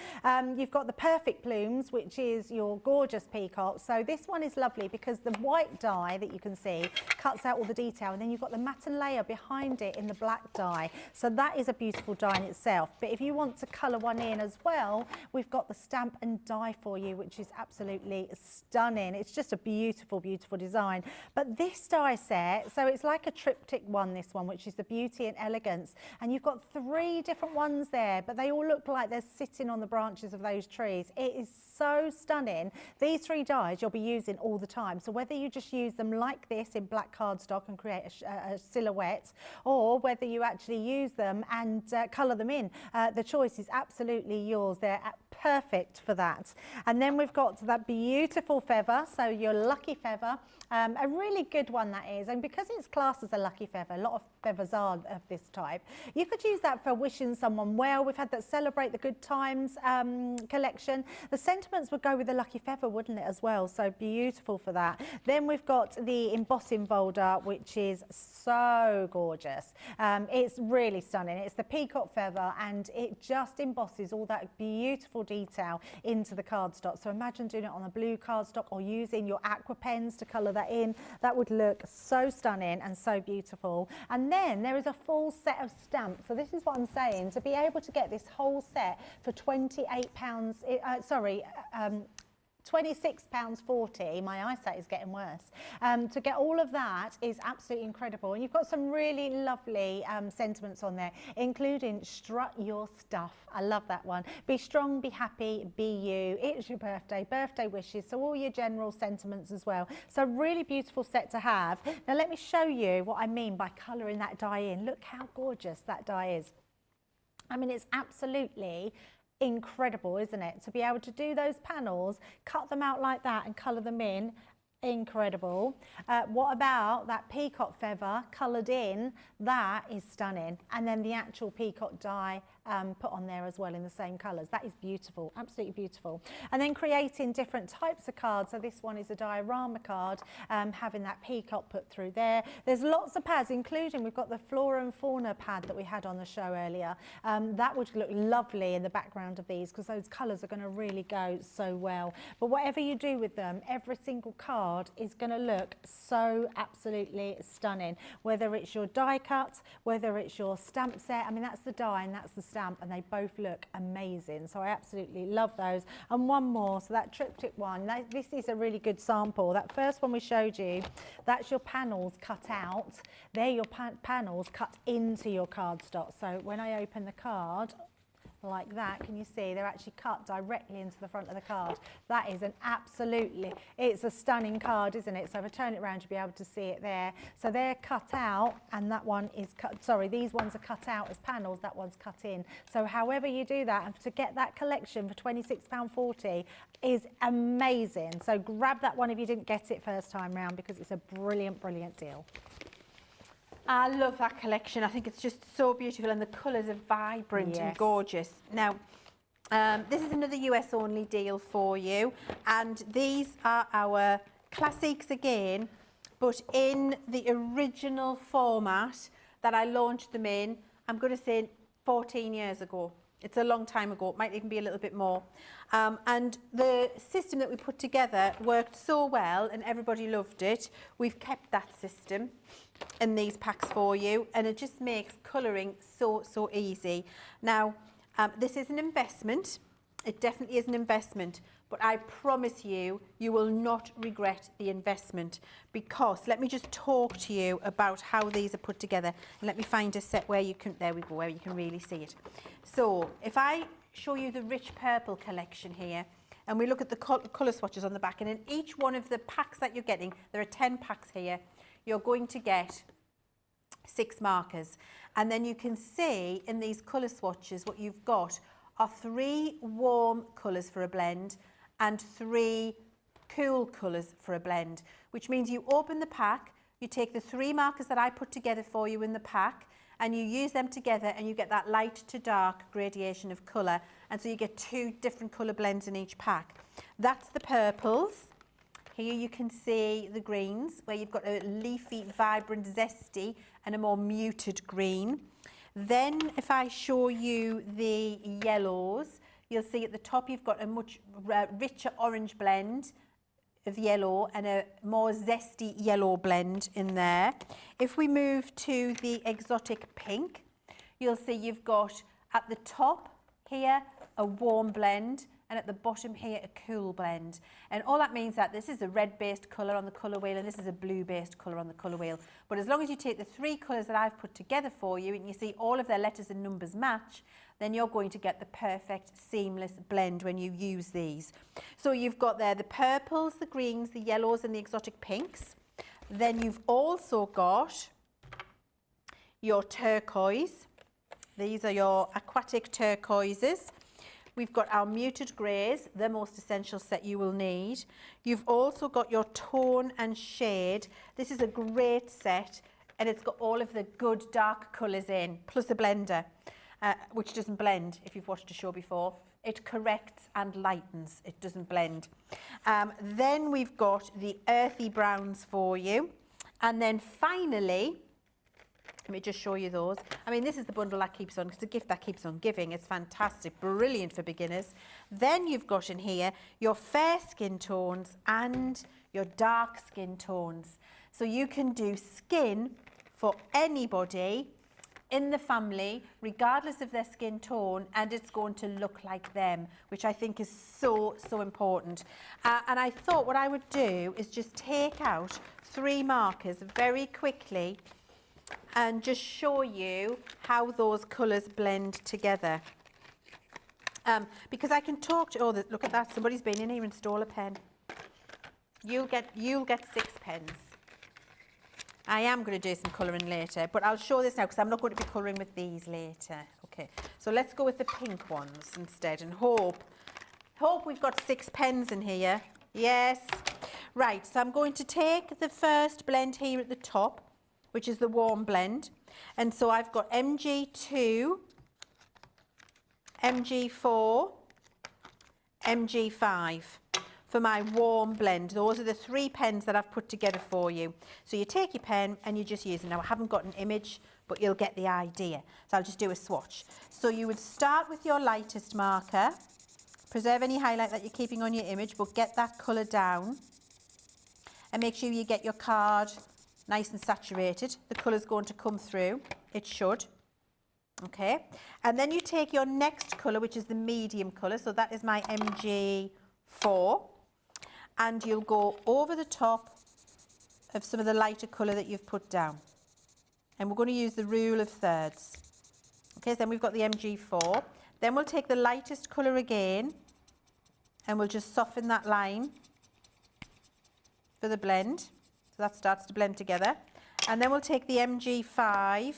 You've got the perfect plumes, which is your gorgeous peacock. So this one is lovely because the white die that you can see cuts out all the detail, and then you've got the matte layer behind it in the black die. So that is a beautiful die in itself. But if you want to colour one in as well, we've got the stamp and die for you, which is absolutely stunning. It's just a beautiful, beautiful design. But this die set, so it's like a triptych one, this one, which is the beauty and elegance. And you've got 3 different ones there, but they all look like they're sitting on the branches of those trees. It is so stunning. These 3 dies you'll be using all the time. So whether you just use them like this in black cardstock and create a silhouette, or whether you actually use them and colour them in, the choice is absolutely yours. They're perfect for that. And then we've got that beautiful feather, so your lucky feather, a really good one that is, and because it's classed as a lucky feather, a lot of feathers are of this type, you could use that for wishing someone well. We've had that Celebrate the Good Times collection. The sentiments would go with the lucky feather, wouldn't it, as well? So beautiful for that. Then we've got the embossing folder, which is so gorgeous. It's really stunning. It's the peacock feather, and it just embosses all that beautiful detail into the cardstock. So imagine doing it on a blue cardstock or using your aqua pens to colour that in. That would look so stunning and so beautiful. And then there is a full set of stamps. So this is what I'm saying, to be able to get this whole set for £28, £26.40, my eyesight is getting worse. To get all of that is absolutely incredible. And you've got some really lovely sentiments on there, including strut your stuff. I love that one. Be strong, be happy, be you. It's your birthday, birthday wishes, so all your general sentiments as well. So really beautiful set to have. Now let me show you what I mean by colouring that die in. Look how gorgeous that die is. I mean, it's absolutely incredible, isn't it? To be able to do those panels, cut them out like that and colour them in, incredible. What about that peacock feather coloured in? That is stunning. And then the actual peacock die put on there as well in the same colours. That is beautiful, absolutely beautiful. And then creating different types of cards. So this one is a diorama card, having that peacock put through there. There's lots of pads, including we've got the flora and fauna pad that we had on the show earlier. That would look lovely in the background of these, because those colours are going to really go so well. But whatever you do with them, every single card is going to look so absolutely stunning. Whether it's your die cut, whether it's your stamp set. I mean, that's the die and that's the stamp, and they both look amazing. So I absolutely love those. And one more, so that triptych one, this is a really good sample. That first one we showed you, that's your panels cut out. They're your panels cut into your cardstock. So when I open the card, like that, can you see they're actually cut directly into the front of the card? That is an absolutely, it's a stunning card, isn't it? So if I turn it around, you'll be able to see it there. So they're cut out, and that one is cut, sorry, these ones are cut out as panels, that one's cut in. So however you do that, and to get that collection for £26.40 is amazing. So grab that one if you didn't get it first time round, because it's a brilliant, brilliant deal. I love that collection. I think it's just so beautiful, and the colours are vibrant and gorgeous. Now, this is another US only deal for you, and these are our classics again, but in the original format that I launched them in, I'm going to say 14 years ago. It's a long time ago, it might even be a little bit more. And the system that we put together worked so well and everybody loved it. We've kept that system in these packs for you, and it just makes colouring so, so easy. Now, this is an investment. It definitely is an investment, but I promise you, you will not regret the investment, because let me just talk to you about how these are put together. And let me find a set where you can, there we go, where you can really see it. So if I show you the rich purple collection here, and we look at the colour swatches on the back, and in each one of the packs that you're getting, there are 10 packs here, you're going to get 6 markers. And then you can see in these colour swatches what you've got are 3 warm colours for a blend and 3 cool colours for a blend, which means you open the pack, you take the 3 markers that I put together for you in the pack, and you use them together, and you get that light to dark gradation of colour, and so you get 2 different colour blends in each pack. That's the purples. Here you can see the greens, where you've got a leafy, vibrant, zesty, and a more muted green. Then if I show you the yellows, you'll see at the top you've got a much richer orange blend of yellow and a more zesty yellow blend in there. If we move to the exotic pink, you'll see you've got at the top here a warm blend, and at the bottom here a cool blend. And all that means that this is a red based colour on the colour wheel and this is a blue based colour on the colour wheel. But as long as you take the three colours that I've put together for you and you see all of their letters and numbers match, then you're going to get the perfect seamless blend when you use these. So you've got there the purples, the greens, the yellows and the exotic pinks. Then you've also got your turquoise. These are your aquatic turquoises. We've got our muted greys, the most essential set you will need. You've also got your tone and shade. This is a great set and it's got all of the good dark colours in, plus a blender, which doesn't blend if you've watched a show before. It corrects and lightens, it doesn't blend. Then we've got the earthy browns for you. And then finally, let me just show you those. I mean, this is the bundle that keeps on, it's a gift that keeps on giving. It's fantastic, brilliant for beginners. Then you've got in here your fair skin tones and your dark skin tones. So you can do skin for anybody in the family, regardless of their skin tone, and it's going to look like them, which I think is so, so important. And I thought what I would do is just take out 3 markers very quickly and just show you how those colours blend together. Because I can talk to, oh, look at that, somebody's been in here and stole a pen. You'll get 6 pens. I am going to do some colouring later, but I'll show this now because I'm not going to be colouring with these later. Okay, so let's go with the pink ones instead and hope we've got 6 pens in here. Yes. Right, so I'm going to take the first blend here at the top, which is the warm blend. And so I've got MG2, MG4, MG5 for my warm blend. Those are the 3 pens that I've put together for you. So you take your pen and you just use it. Now I haven't got an image, but you'll get the idea. So I'll just do a swatch. So you would start with your lightest marker, preserve any highlight that you're keeping on your image, but get that colour down. And make sure you get your card nice and saturated. The colour's going to come through. It should. Okay. And then you take your next colour, which is the medium colour. So that is my MG4. And you'll go over the top of some of the lighter colour that you've put down. And we're going to use the rule of thirds. Okay, so then we've got the MG4. Then we'll take the lightest colour again and we'll just soften that line for the blend. So that starts to blend together. And then we'll take the MG5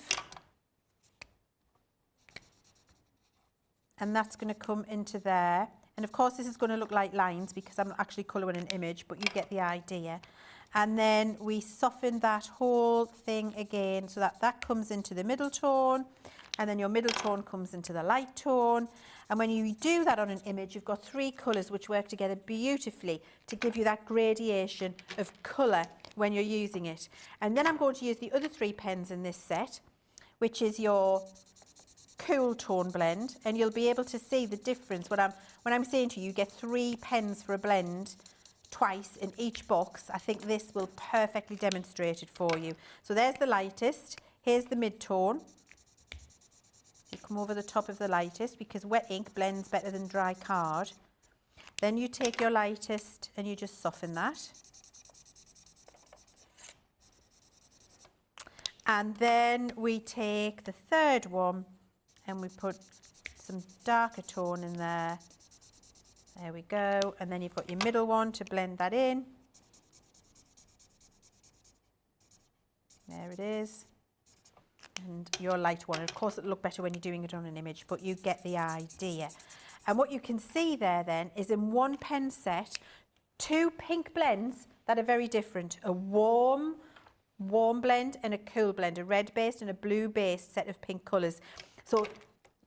and that's going to come into there. And of course this is going to look like lines because I'm not actually colouring an image, but you get the idea. And then we soften that whole thing again so that that comes into the middle tone, and then your middle tone comes into the light tone. And when you do that on an image, you've got 3 colours which work together beautifully to give you that gradation of colour when you're using it. And then I'm going to use the other 3 pens in this set, which is your cool tone blend, and you'll be able to see the difference when I'm saying to you, you get 3 pens for a blend twice in each box. I think this will perfectly demonstrate it for you. So there's the lightest, here's the mid-tone. You come over the top of the lightest because wet ink blends better than dry card. Then you take your lightest and you just soften that. And then we take the third one and we put some darker tone in there. There we go. And then you've got your middle one to blend that in. There it is. And your light one. Of course, it'll look better when you're doing it on an image, but you get the idea. And what you can see there then is in one pen set, 2 pink blends that are very different. A warm blend and a cool blend, a red based and a blue based set of pink colours. So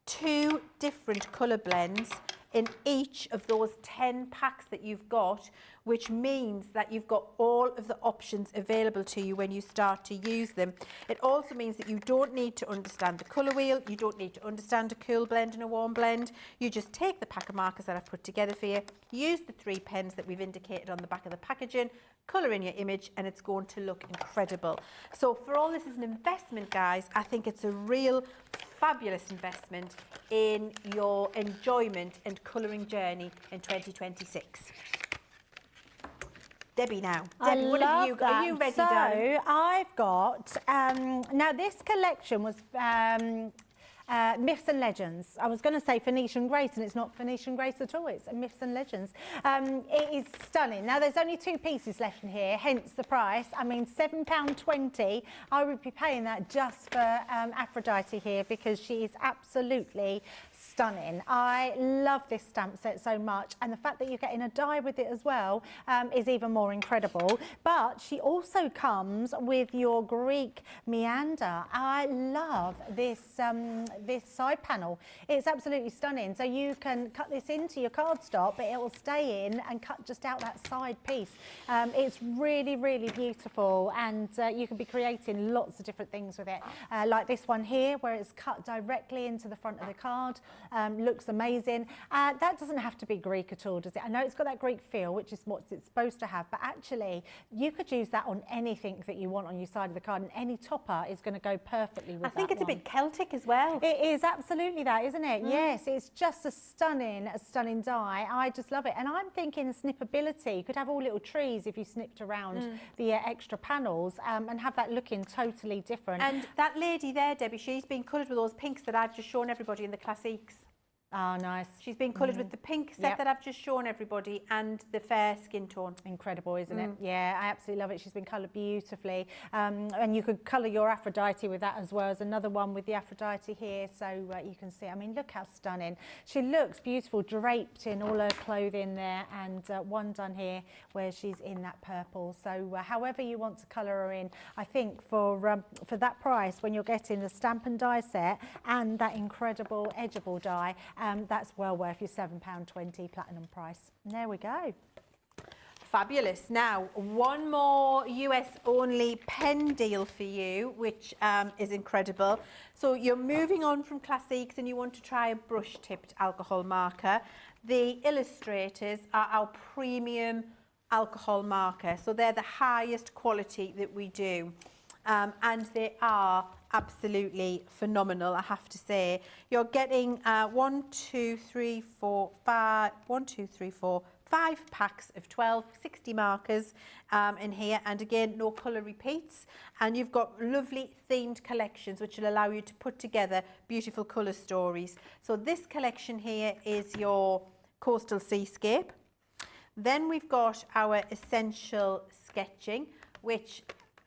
2 different colour blends in each of those 10 packs that you've got, which means that you've got all of the options available to you when you start to use them. It also means that you don't need to understand the colour wheel, you don't need to understand a cool blend and a warm blend. You just take the pack of markers that I've put together for you, use the 3 pens that we've indicated on the back of the packaging, colour in your image, and it's going to look incredible. So for all this is an investment, guys, I think it's a real fabulous investment in your enjoyment and colouring journey in 2026. Debbie now. Debbie, what have you got? Are you ready, darling? So I've got, now this collection was Myths and Legends. I was going to say Phoenician Grace, and it's not Phoenician Grace at all. It's Myths and Legends. It is stunning. Now, there's only 2 pieces left in here, hence the price. I mean, £7.20. I would be paying that just for Aphrodite here, because she is absolutely stunning. I love this stamp set so much, and the fact that you're getting a die with it as well is even more incredible. But she also comes with your Greek meander. I love this this side panel. It's absolutely stunning. So you can cut this into your cardstock, but it will stay in and cut just out that side piece. It's really, really beautiful, and you can be creating lots of different things with it. Like this one here, where it's cut directly into the front of the card. Looks amazing. That doesn't have to be Greek at all, does it? I know it's got that Greek feel, which is what it's supposed to have, but actually you could use that on anything that you want on your side of the card, and any topper is going to go perfectly with that. I think it's a bit Celtic as well. It is absolutely that, isn't it? Yes, it's just a stunning die. I just love it. And I'm thinking snippability. You could have all little trees if you snipped around the extra panels and have that looking totally different. And that lady there, Debbie, she's been coloured with those pinks that I've just shown everybody in the Classiques. Oh, nice. She's been coloured with the pink set that I've just shown everybody, and the fair skin tone. Incredible, isn't it? Yeah, I absolutely love it. She's been coloured beautifully. And you could colour your Aphrodite with that as well. As another one with the Aphrodite here, so you can see. I mean, look how stunning. She looks beautiful, draped in all her clothing there, and one done here where she's in that purple. So however you want to colour her in, I think for that price, when you're getting the stamp and die set and that incredible edgeable die, that's well worth your £7.20 platinum price. And there we go. Fabulous. Now, one more US only pen deal for you, which is incredible. So you're moving on from Classiques and you want to try a brush tipped alcohol marker. The Illustrators are our premium alcohol marker. So they're the highest quality that we do. And they are absolutely phenomenal, I have to say. You're getting 5 packs of 12, 60 markers in here, and again, no colour repeats. And you've got lovely themed collections which will allow you to put together beautiful colour stories. So this collection here is your Coastal Seascape. Then we've got our Essential Sketching, which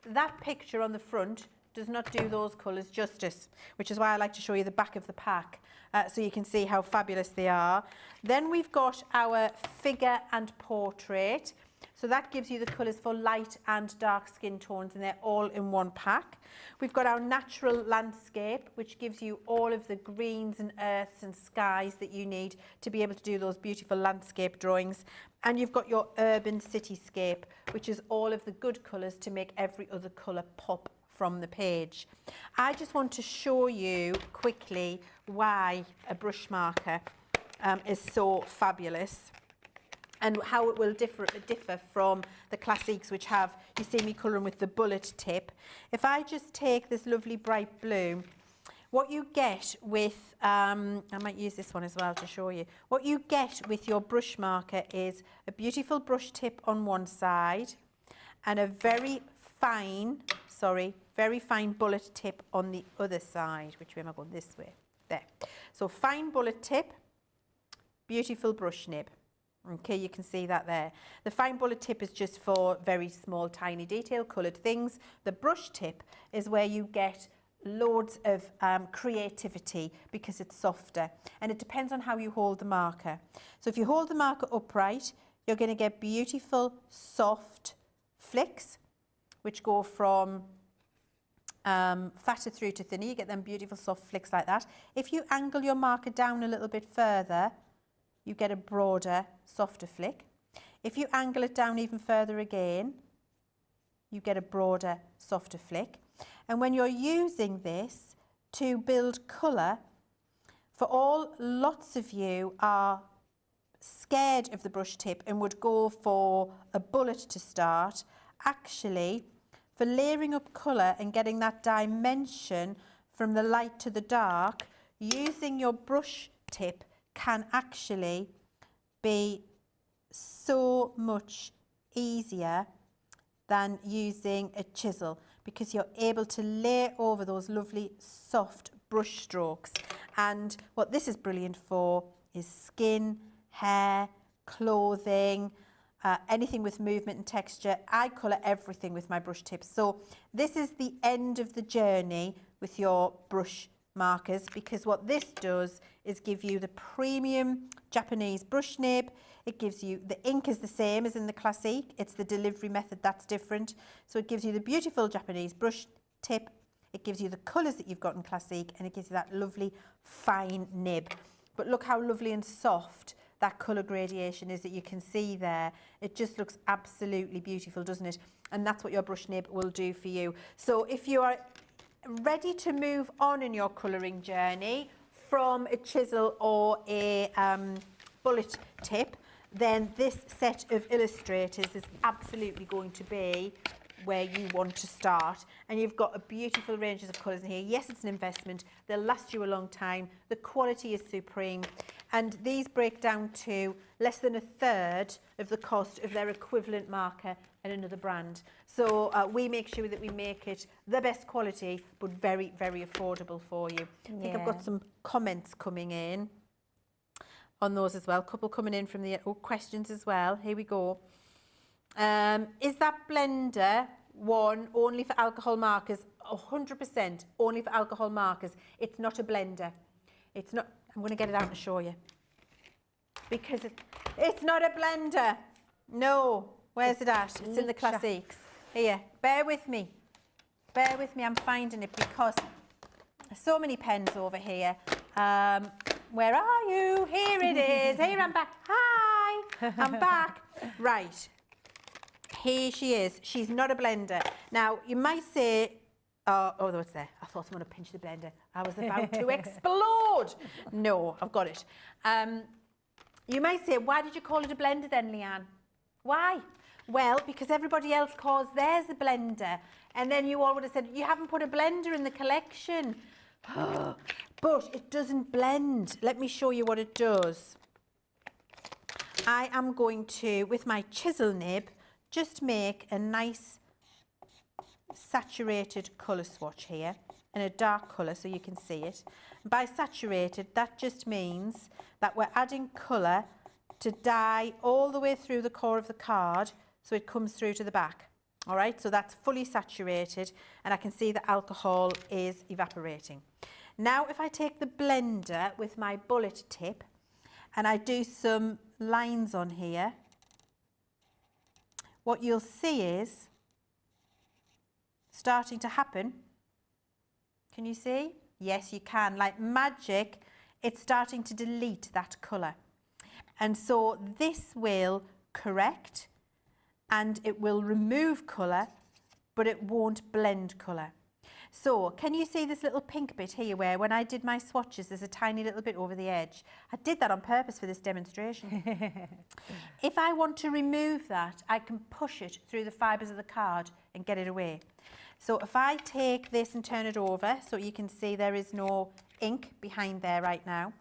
that picture on the front does not do those colours justice, which is why I like to show you the back of the pack so you can see how fabulous they are. Then we've got our Figure and Portrait. So that gives you the colours for light and dark skin tones, and they're all in one pack. We've got our Natural Landscape, which gives you all of the greens and earths and skies that you need to be able to do those beautiful landscape drawings. And you've got your Urban Cityscape, which is all of the good colours to make every other colour pop from the page. I just want to show you quickly why a brush marker is so fabulous, and how it will differ from the Classiques, which have, you see me colouring with the bullet tip. If I just take this lovely bright blue, what you get with, I might use this one as well to show you, what you get with your brush marker is a beautiful brush tip on one side and a very fine bullet tip on the other side. Which way am I going? This way. There. So fine bullet tip, beautiful brush nib. Okay, you can see that there. The fine bullet tip is just for very small, tiny detail, coloured things. The brush tip is where you get loads of creativity because it's softer, and it depends on how you hold the marker. So if you hold the marker upright, you're going to get beautiful, soft flicks, which go from fatter through to thinner. You get them beautiful soft flicks like that. If you angle your marker down a little bit further, you get a broader, softer flick. If you angle it down even further again, you get a broader, softer flick. And when you're using this to build colour, for all lots of you are scared of the brush tip and would go for a bullet to start, actually, for layering up colour and getting that dimension from the light to the dark, using your brush tip can actually be so much easier than using a chisel, because you're able to lay over those lovely soft brush strokes. And what this is brilliant for is skin, hair, clothing, anything with movement and texture. I colour everything with my brush tips. So this is the end of the journey with your brush markers, because what this does is give you the premium Japanese brush nib. It gives you, the ink is the same as in the Classique, it's the delivery method that's different. So it gives you the beautiful Japanese brush tip, it gives you the colours that you've got in Classique, and it gives you that lovely fine nib. But look how lovely and soft that colour gradation is that you can see there. It just looks absolutely beautiful, doesn't it? And that's what your brush nib will do for you. So if you are ready to move on in your colouring journey from a chisel or a bullet tip, then this set of illustrators is absolutely going to be where you want to start. And you've got a beautiful ranges of colours in here. Yes, it's an investment. They'll last you a long time. The quality is supreme. And these break down to less than a third of the cost of their equivalent marker in another brand. So we make sure that we make it the best quality, but very, very affordable for you. I think I've got some comments coming in on those as well. A couple coming in from the questions as well. Here we go. Is that blender one only for alcohol markers? 100% only for alcohol markers. It's not a blender. It's not. I'm going to get it out and show you. Because it's not a blender. No. Where's it at? It's in the Classiques. Here. Bear with me. Bear with me. I'm finding it because there's so many pens over here. Where are you? Here it is. Here I'm back. Hi. I'm back. Right. Here she is. She's not a blender. Now, you might say, oh, no, it's there. I thought someone had pinched the blender. I was about to explode. No, I've got it. You might say, why did you call it a blender then, Leann? Why? Well, because everybody else calls theirs a blender. And then you all would have said, you haven't put a blender in the collection. But it doesn't blend. Let me show you what it does. I am going to, with my chisel nib, just make a nice saturated colour swatch here in a dark colour so you can see it. By saturated, that just means that we're adding colour to dye all the way through the core of the card so it comes through to the back. All right, so that's fully saturated and I can see the alcohol is evaporating. Now if I take the blender with my bullet tip and I do some lines on here, what you'll see is starting to happen. Can you see? Yes, you can. Like magic, it's starting to delete that colour. And so this will correct and it will remove colour, but it won't blend colour. So can you see this little pink bit here where when I did my swatches, there's a tiny little bit over the edge? I did that on purpose for this demonstration. If I want to remove that, I can push it through the fibres of the card and get it away. So if I take this and turn it over so you can see there is no ink behind there right now.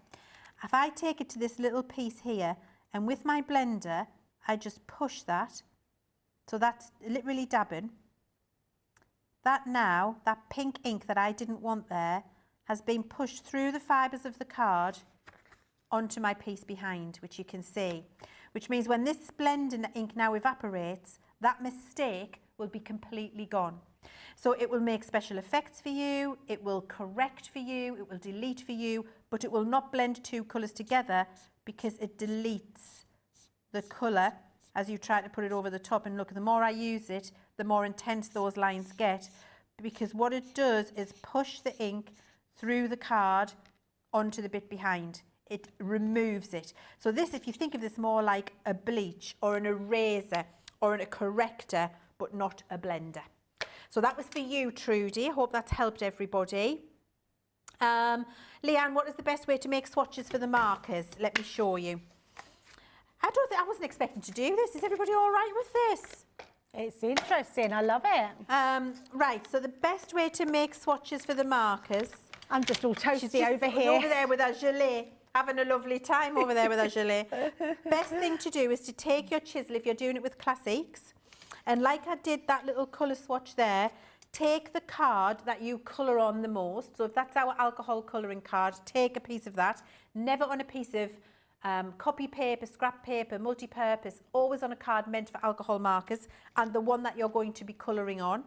If I take it to this little piece here and with my blender, I just push that. So that's literally dabbing. That now, that pink ink that I didn't want there has been pushed through the fibres of the card onto my piece behind, which you can see. Which means when this blending ink now evaporates, that mistake will be completely gone. So it will make special effects for you, it will correct for you, it will delete for you, but it will not blend two colours together because it deletes the colour as you try to put it over the top. And look, the more I use it, the more intense those lines get, because what it does is push the ink through the card onto the bit behind. it removes it. So this, if you think of this more like a bleach or an eraser or a corrector, but not a blender. So that was for you, Trudy. I hope that's helped everybody. Leanne, what is the best way to make swatches for the markers? Let me show you. I wasn't expecting to do this. Is everybody all right with this? It's interesting. I love it. Right, so the best way to make swatches for the markers. I'm just all toasty She's just over here. over there with her gelée, having a lovely time over there with her gelée. Best thing to do is to take your chisel, if you're doing it with Classics, and like I did that little colour swatch there, take the card that you colour on the most. So if that's our alcohol colouring card, take a piece of that. Never on a piece of copy paper, scrap paper, multi-purpose, always on a card meant for alcohol markers, and the one that you're going to be colouring on.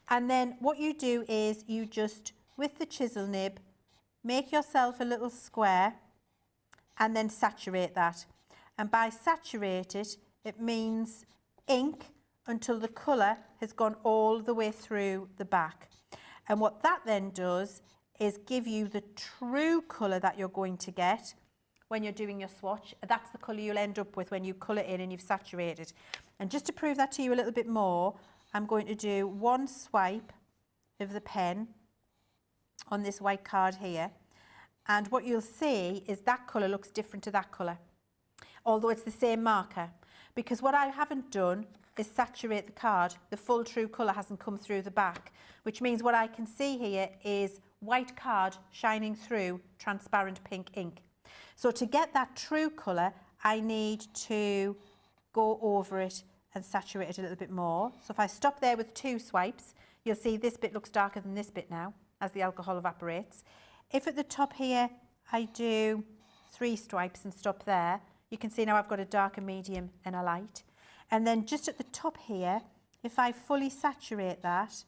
And then what you do is you just, with the chisel nib, make yourself a little square and then saturate that. And by saturate it, it means ink until the colour has gone all the way through the back. And what that then does is give you the true colour that you're going to get when you're doing your swatch. That's the colour you'll end up with when you colour in and you've saturated. And just to prove that to you a little bit more, I'm going to do one swipe of the pen on this white card here. And what you'll see is that colour looks different to that colour, although it's the same marker. Because what I haven't done is saturate the card. The full true colour hasn't come through the back, which means what I can see here is white card shining through transparent pink ink. So to get that true colour, I need to go over it and saturate it a little bit more. So if I stop there with 2 swipes, you'll see this bit looks darker than this bit now as the alcohol evaporates. If at the top here I do 3 swipes and stop there, you can see now I've got a darker, medium and a light. And then just at the top here, if I fully saturate that,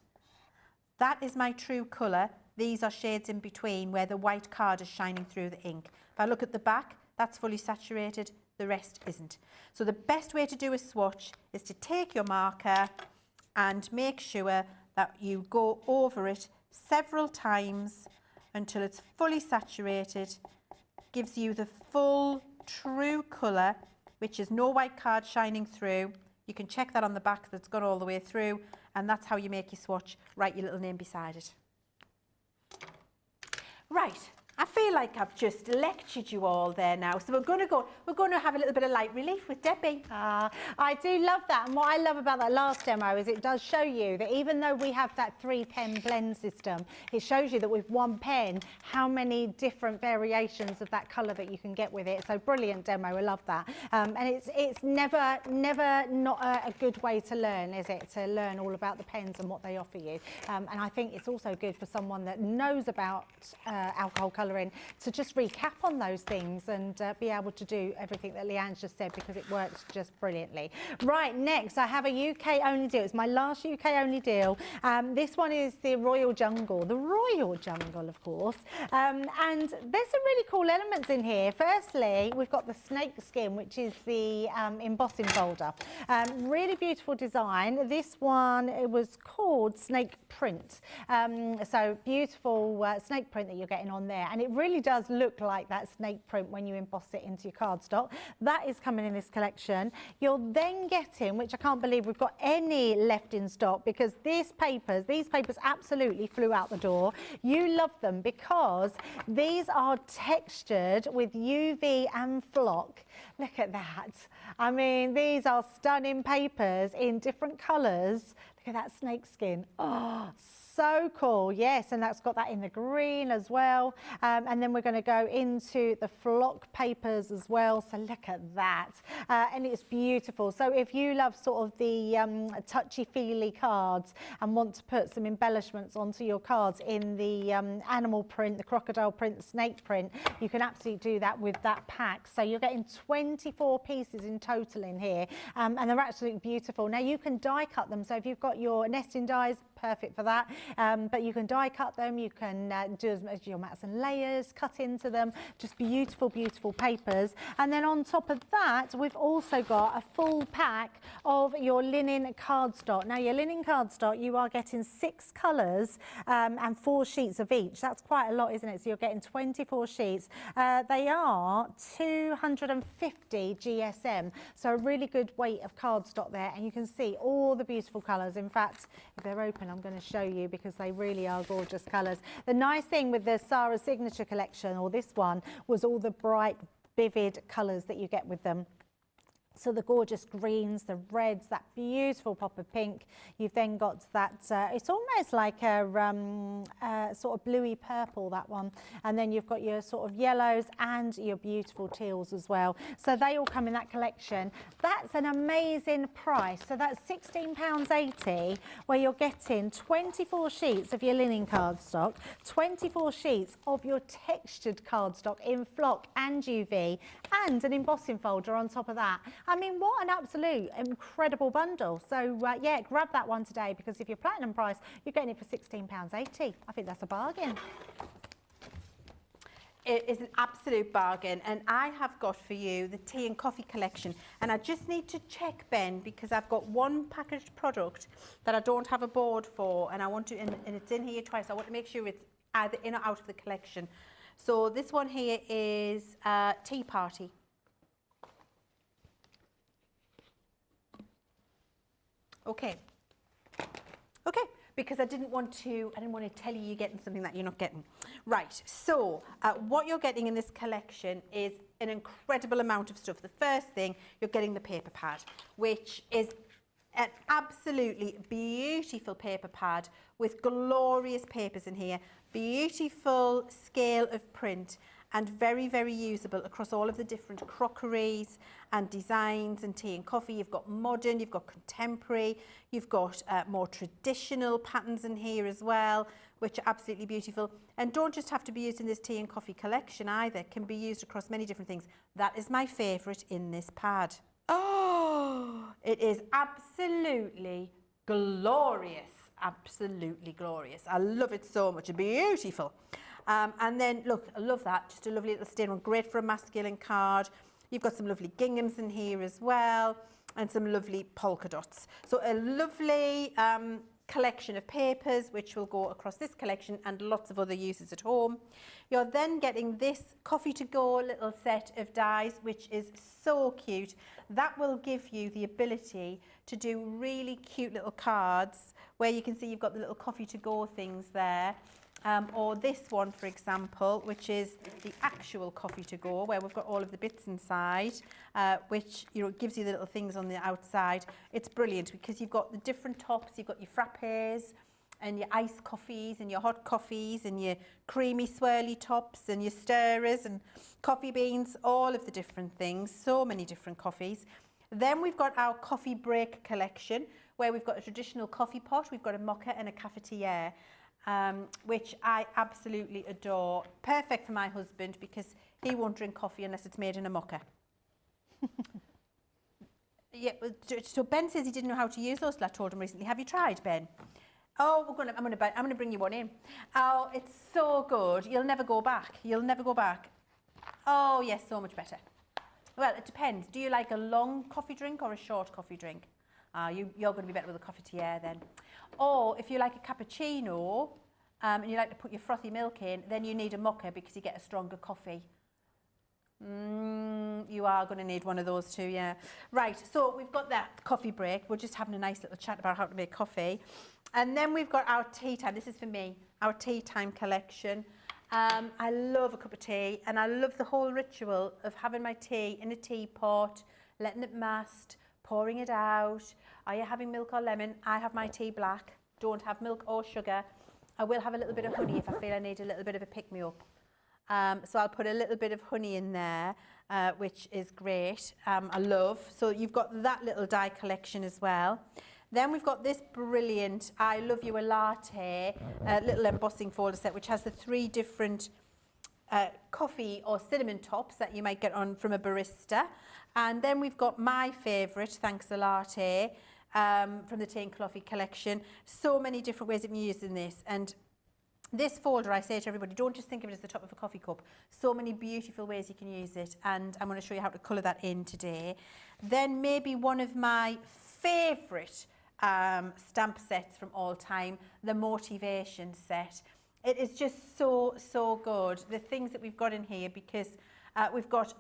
that is my true colour. These are shades in between where the white card is shining through the ink. If I look at the back, that's fully saturated, the rest isn't. So the best way to do a swatch is to take your marker and make sure that you go over it several times until it's fully saturated, gives you the full true colour, which is no white card shining through. You can check that on the back that's gone all the way through, and that's how you make your swatch. Write your little name beside it. Right, I feel like I've just lectured you all there now. So we're going to have a little bit of light relief with Debbie. I do love that. And what I love about that last demo is it does show you that even though we have that 3-pen blend system, it shows you that with 1 pen, how many different variations of that colour that you can get with it. So brilliant demo, I love that. And it's never not a good way to learn, is it? To learn all about the pens and what they offer you. And I think it's also good for someone that knows about alcohol colouring to just recap on those things and be able to do everything that Leann's just said, because it works just brilliantly. Right, next I have a UK only deal. It's my last UK only deal. This one is the Royal Jungle, of course. And there's some really cool elements in here. Firstly, we've got the snake skin, which is the embossing folder. Really beautiful design. This one, it was called Snake Print. So beautiful snake print that you're getting on there, and it really does look like that snake print when you emboss it into your cardstock. That is coming in this collection. You're then getting, which I can't believe we've got any left in stock, because these papers absolutely flew out the door. You love them because these are textured with UV and flock. Look at that. I mean, these are stunning papers in different colours. Look at that snake skin. Oh, so cool. Yes, and that's got that in the green as well. And then we're going to go into the flock papers as well. So look at that. And it's beautiful. So if you love sort of the touchy-feely cards and want to put some embellishments onto your cards in the animal print, the crocodile print, the snake print, you can absolutely do that with that pack. So you're getting 24 pieces in total in here. And they're absolutely beautiful. Now you can die cut them. So if you've got got your nesting dies, perfect for that. But you can die cut them, you can do as much your mats and layers, cut into them, just beautiful, beautiful papers. And then on top of that, we've also got a full pack of your linen cardstock. Now your linen cardstock, you are getting 6 colours and 4 sheets of each. That's quite a lot, isn't it? So you're getting 24 sheets. They are 250 GSM, so a really good weight of cardstock there, and you can see all the beautiful colours. In fact, if they're open, I'm going to show you because they really are gorgeous colours. The nice thing with the Sarah Signature collection, or this one, was all the bright, vivid colours that you get with them. So the gorgeous greens, the reds, that beautiful pop of pink. You've then got that, it's almost like a sort of bluey purple, that one. And then you've got your sort of yellows and your beautiful teals as well. So they all come in that collection. That's an amazing price. So that's £16.80, where you're getting 24 sheets of your linen cardstock, 24 sheets of your textured cardstock in flock and UV, and an embossing folder on top of that. I mean, what an absolute incredible bundle. So yeah, grab that one today, because if you're platinum price, you're getting it for £16.80. I think that's a bargain. It is an absolute bargain, and I have got for you the tea and coffee collection. And I just need to check, Ben, because I've got one packaged product that I don't have a board for, and I want to, and it's in here twice. I want to make sure it's either in or out of the collection. So this one here is Tea Party. Okay. Okay, because I didn't want to tell you you're getting something that you're not getting. Right, so what you're getting in this collection is an incredible amount of stuff. The first thing, you're getting the paper pad, which is an absolutely beautiful paper pad with glorious papers in here, beautiful scale of print, and very, very usable across all of the different crockeries and designs and tea and coffee. You've got modern, you've got contemporary, you've got more traditional patterns in here as well, which are absolutely beautiful. And don't just have to be used in this tea and coffee collection either, it can be used across many different things. That is my favourite in this pad. Oh, it is absolutely glorious, absolutely glorious. I love it so much, beautiful. And then look, I love that, just a lovely little stain one, great for a masculine card. You've got some lovely ginghams in here as well, and some lovely polka dots. So a lovely collection of papers which will go across this collection and lots of other uses at home. You're then getting this coffee to go little set of dies, which is so cute. That will give you the ability to do really cute little cards where you can see you've got the little coffee to go things there. Or this one, for example, which is the actual coffee to go, where we've got all of the bits inside, which gives you the little things on the outside. It's brilliant because you've got the different tops. You've got your frappes and your iced coffees and your hot coffees and your creamy swirly tops and your stirrers and coffee beans, all of the different things. So many different coffees. Then we've got our coffee break collection, where we've got a traditional coffee pot. We've got a mocha and a cafetiere. Which I absolutely adore. Perfect for my husband because he won't drink coffee unless it's made in a mocha. Yeah, so Ben says he didn't know how to use those till I told him recently. Have you tried, Ben? Oh, I'm gonna bring you one in. Oh, it's so good. You'll never go back. You'll never go back. Oh yes, so much better. Well, it depends. Do you like a long coffee drink or a short coffee drink? You're going to be better with a cafetiere then. Or if you like a cappuccino and you like to put your frothy milk in, then you need a mocha because you get a stronger coffee. You are going to need one of those too, yeah. Right, so we've got that coffee break. We're just having a nice little chat about how to make coffee. And then we've got our tea time. This is for me, our tea time collection. I love a cup of tea, and I love the whole ritual of having my tea in a teapot, letting it mast, pouring it out. Are you having milk or lemon? I have my tea black. Don't have milk or sugar. I will have a little bit of honey if I feel I need a little bit of a pick-me-up. So I'll put a little bit of honey in there, which is great. I love. So you've got that little die collection as well. Then we've got this brilliant I Love You a Latte little embossing folder set, which has the 3 different coffee or cinnamon tops that you might get on from a barista. And then we've got my favourite, Thanks a Latte, from the Tea and Coffee collection. So many different ways of using this. And this folder, I say to everybody, don't just think of it as the top of a coffee cup. So many beautiful ways you can use it. And I'm going to show you how to colour that in today. Then maybe one of my favourite stamp sets from all time, the Motivation set. It is just so, so good. The things that we've got in here, because we've got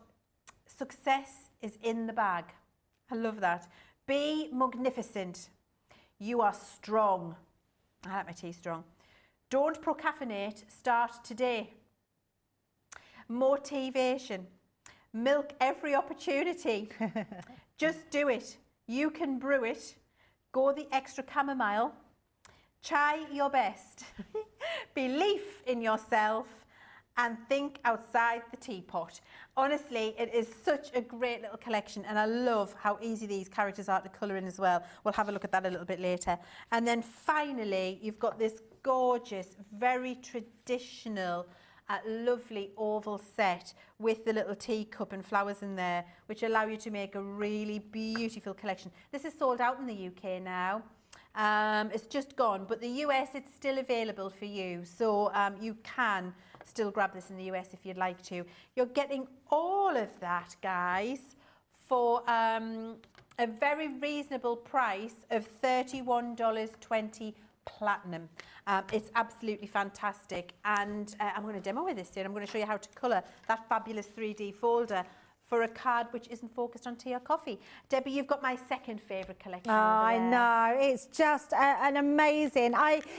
success is in the bag. I love that. Be magnificent. You are strong. I like my tea strong. Don't procrastinate. Start today. Motivation. Milk every opportunity. Just do it. You can brew it. Go the extra chamomile. Try your best. Belief in yourself and think outside the teapot. Honestly, it is such a great little collection, and I love how easy these characters are to colour in as well. We'll have a look at that a little bit later. And then finally, you've got this gorgeous, very traditional, lovely oval set with the little teacup and flowers in there, which allow you to make a really beautiful collection. This is sold out in the UK now. It's just gone, but the US, it's still available for you. So you can still grab this in the US if you'd like to. You're getting all of that, guys, for a very reasonable price of $31.20 platinum. It's absolutely fantastic, and I'm going to demo with this today. I'm going to show you how to colour that fabulous 3D folder for a card which isn't focused on tea or coffee. Debbie, you've got my second favourite collection. Oh, I know, it's just an amazing.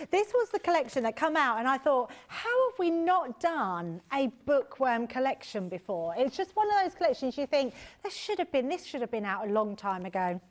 This was the collection that come out, and I thought, how have we not done a bookworm collection before? It's just one of those collections you think this should have been out a long time ago.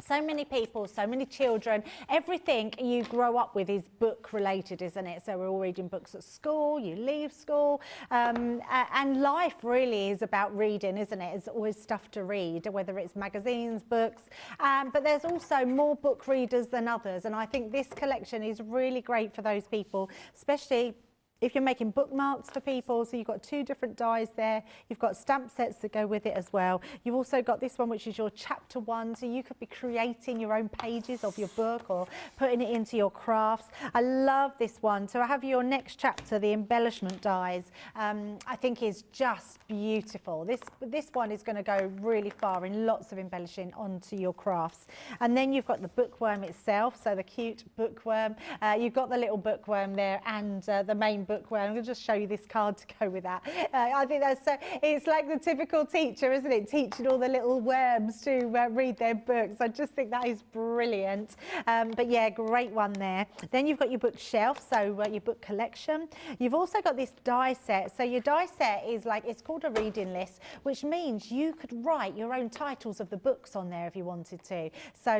So many people, so many children, everything you grow up with is book related, isn't it? So we're all reading books at school, you leave school, and life really is about reading, isn't it? It's always stuff to read, whether it's magazines, books, but there's also more book readers than others, and I think this collection is really great for those people, especially if you're making bookmarks for people. So you've got 2 different dies there. You've got stamp sets that go with it as well. You've also got this one, which is your chapter 1. So you could be creating your own pages of your book or putting it into your crafts. I love this one. So I have your next chapter, the embellishment dies. I think is just beautiful. This one is going to go really far in lots of embellishing onto your crafts. And then you've got the bookworm itself. So the cute bookworm. You've got the little bookworm there and the main bookworm. I'm going to just show you this card to go with that. I think that's so, it's like the typical teacher, isn't it? Teaching all the little worms to read their books. I just think that is brilliant. But yeah, great one there. Then you've got your bookshelf, so your book collection. You've also got this die set. So your die set is like, it's called a reading list, which means you could write your own titles of the books on there if you wanted to. So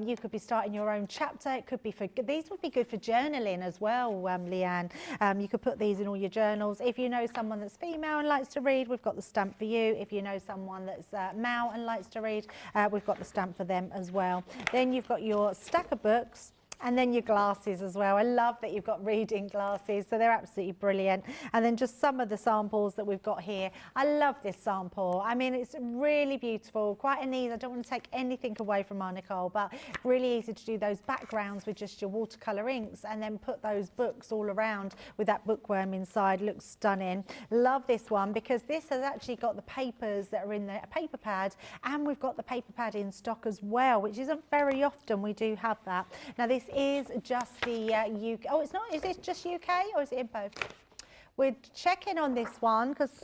you could be starting your own chapter. It could be for, these would be good for journaling as well, Leanne. You could put these in all your journals. If you know someone that's female and likes to read, we've got the stamp for you. If you know someone that's male and likes to read, we've got the stamp for them as well. Then you've got your stack of books. And then your glasses as well. I love that you've got reading glasses, so they're absolutely brilliant. And then just some of the samples that we've got here. I love this sample. I mean, it's really beautiful, quite an easy. I don't want to take anything away from our Nicole, but really easy to do those backgrounds with just your watercolour inks and then put those books all around with that bookworm inside. Looks stunning. Love this one because this has actually got the papers that are in the paper pad, and we've got the paper pad in stock as well, which isn't very often we do have that. Now this is just the UK. Oh, it's not. Is it just UK or is it in both? We're checking on this one because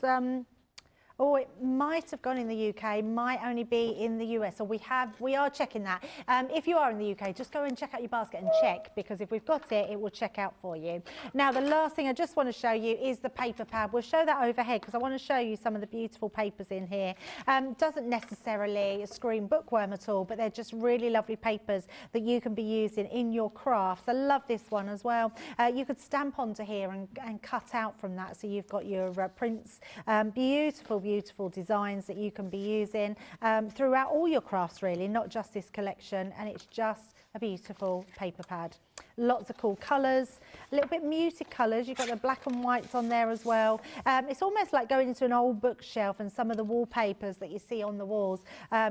oh, it might have gone in the UK, might only be in the US. So we are checking that. If you are in the UK, just go and check out your basket and check, because if we've got it, it will check out for you. Now, the last thing I just want to show you is the paper pad. We'll show that overhead because I want to show you some of the beautiful papers in here. Doesn't necessarily scream bookworm at all, but they're just really lovely papers that you can be using in your crafts. I love this one as well. You could stamp onto here and cut out from that. So you've got your prints, beautiful designs that you can be using throughout all your crafts, really, not just this collection. And it's just a beautiful paper pad. Lots of cool colours. A little bit muted colours. You've got the black and whites on there as well. It's almost like going into an old bookshelf, and some of the wallpapers that you see on the walls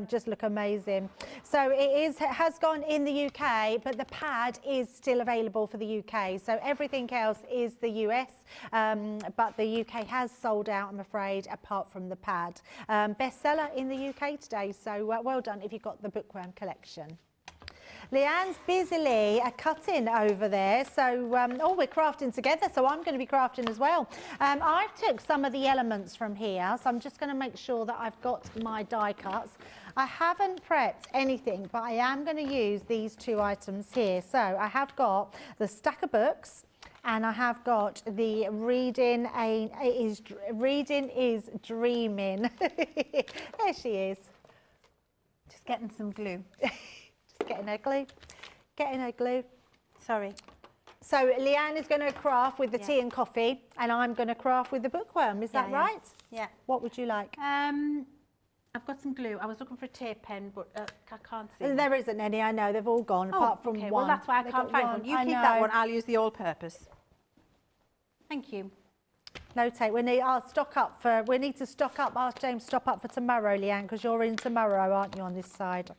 just look amazing. So it has gone in the UK, but the pad is still available for the UK. So everything else is the US, but the UK has sold out, I'm afraid, apart from the pad. Bestseller in the UK today, so well done if you've got the bookworm collection. Leann's busily cutting over there, so we're crafting together, so I'm going to be crafting as well. I took some of the elements from here, so I'm just going to make sure that I've got my die cuts. I haven't prepped anything, but I am going to use these two items here. So I have got the stack of books, and I have got the Reading is Dreaming. There she is. Just getting some glue. Getting her glue. Sorry. So Leann is going to craft with the tea and coffee, and I'm going to craft with the bookworm. Is that right? Yeah. What would you like? I've got some glue. I was looking for a tape pen, but I can't see. There isn't any, I know. They've all gone, apart from one. Well, that's why I can't find one. You keep that one. I'll use the all-purpose. Thank you. No tape. We need to stock up. Ask James to stock up for tomorrow, Leann, because you're in tomorrow, aren't you, on this side?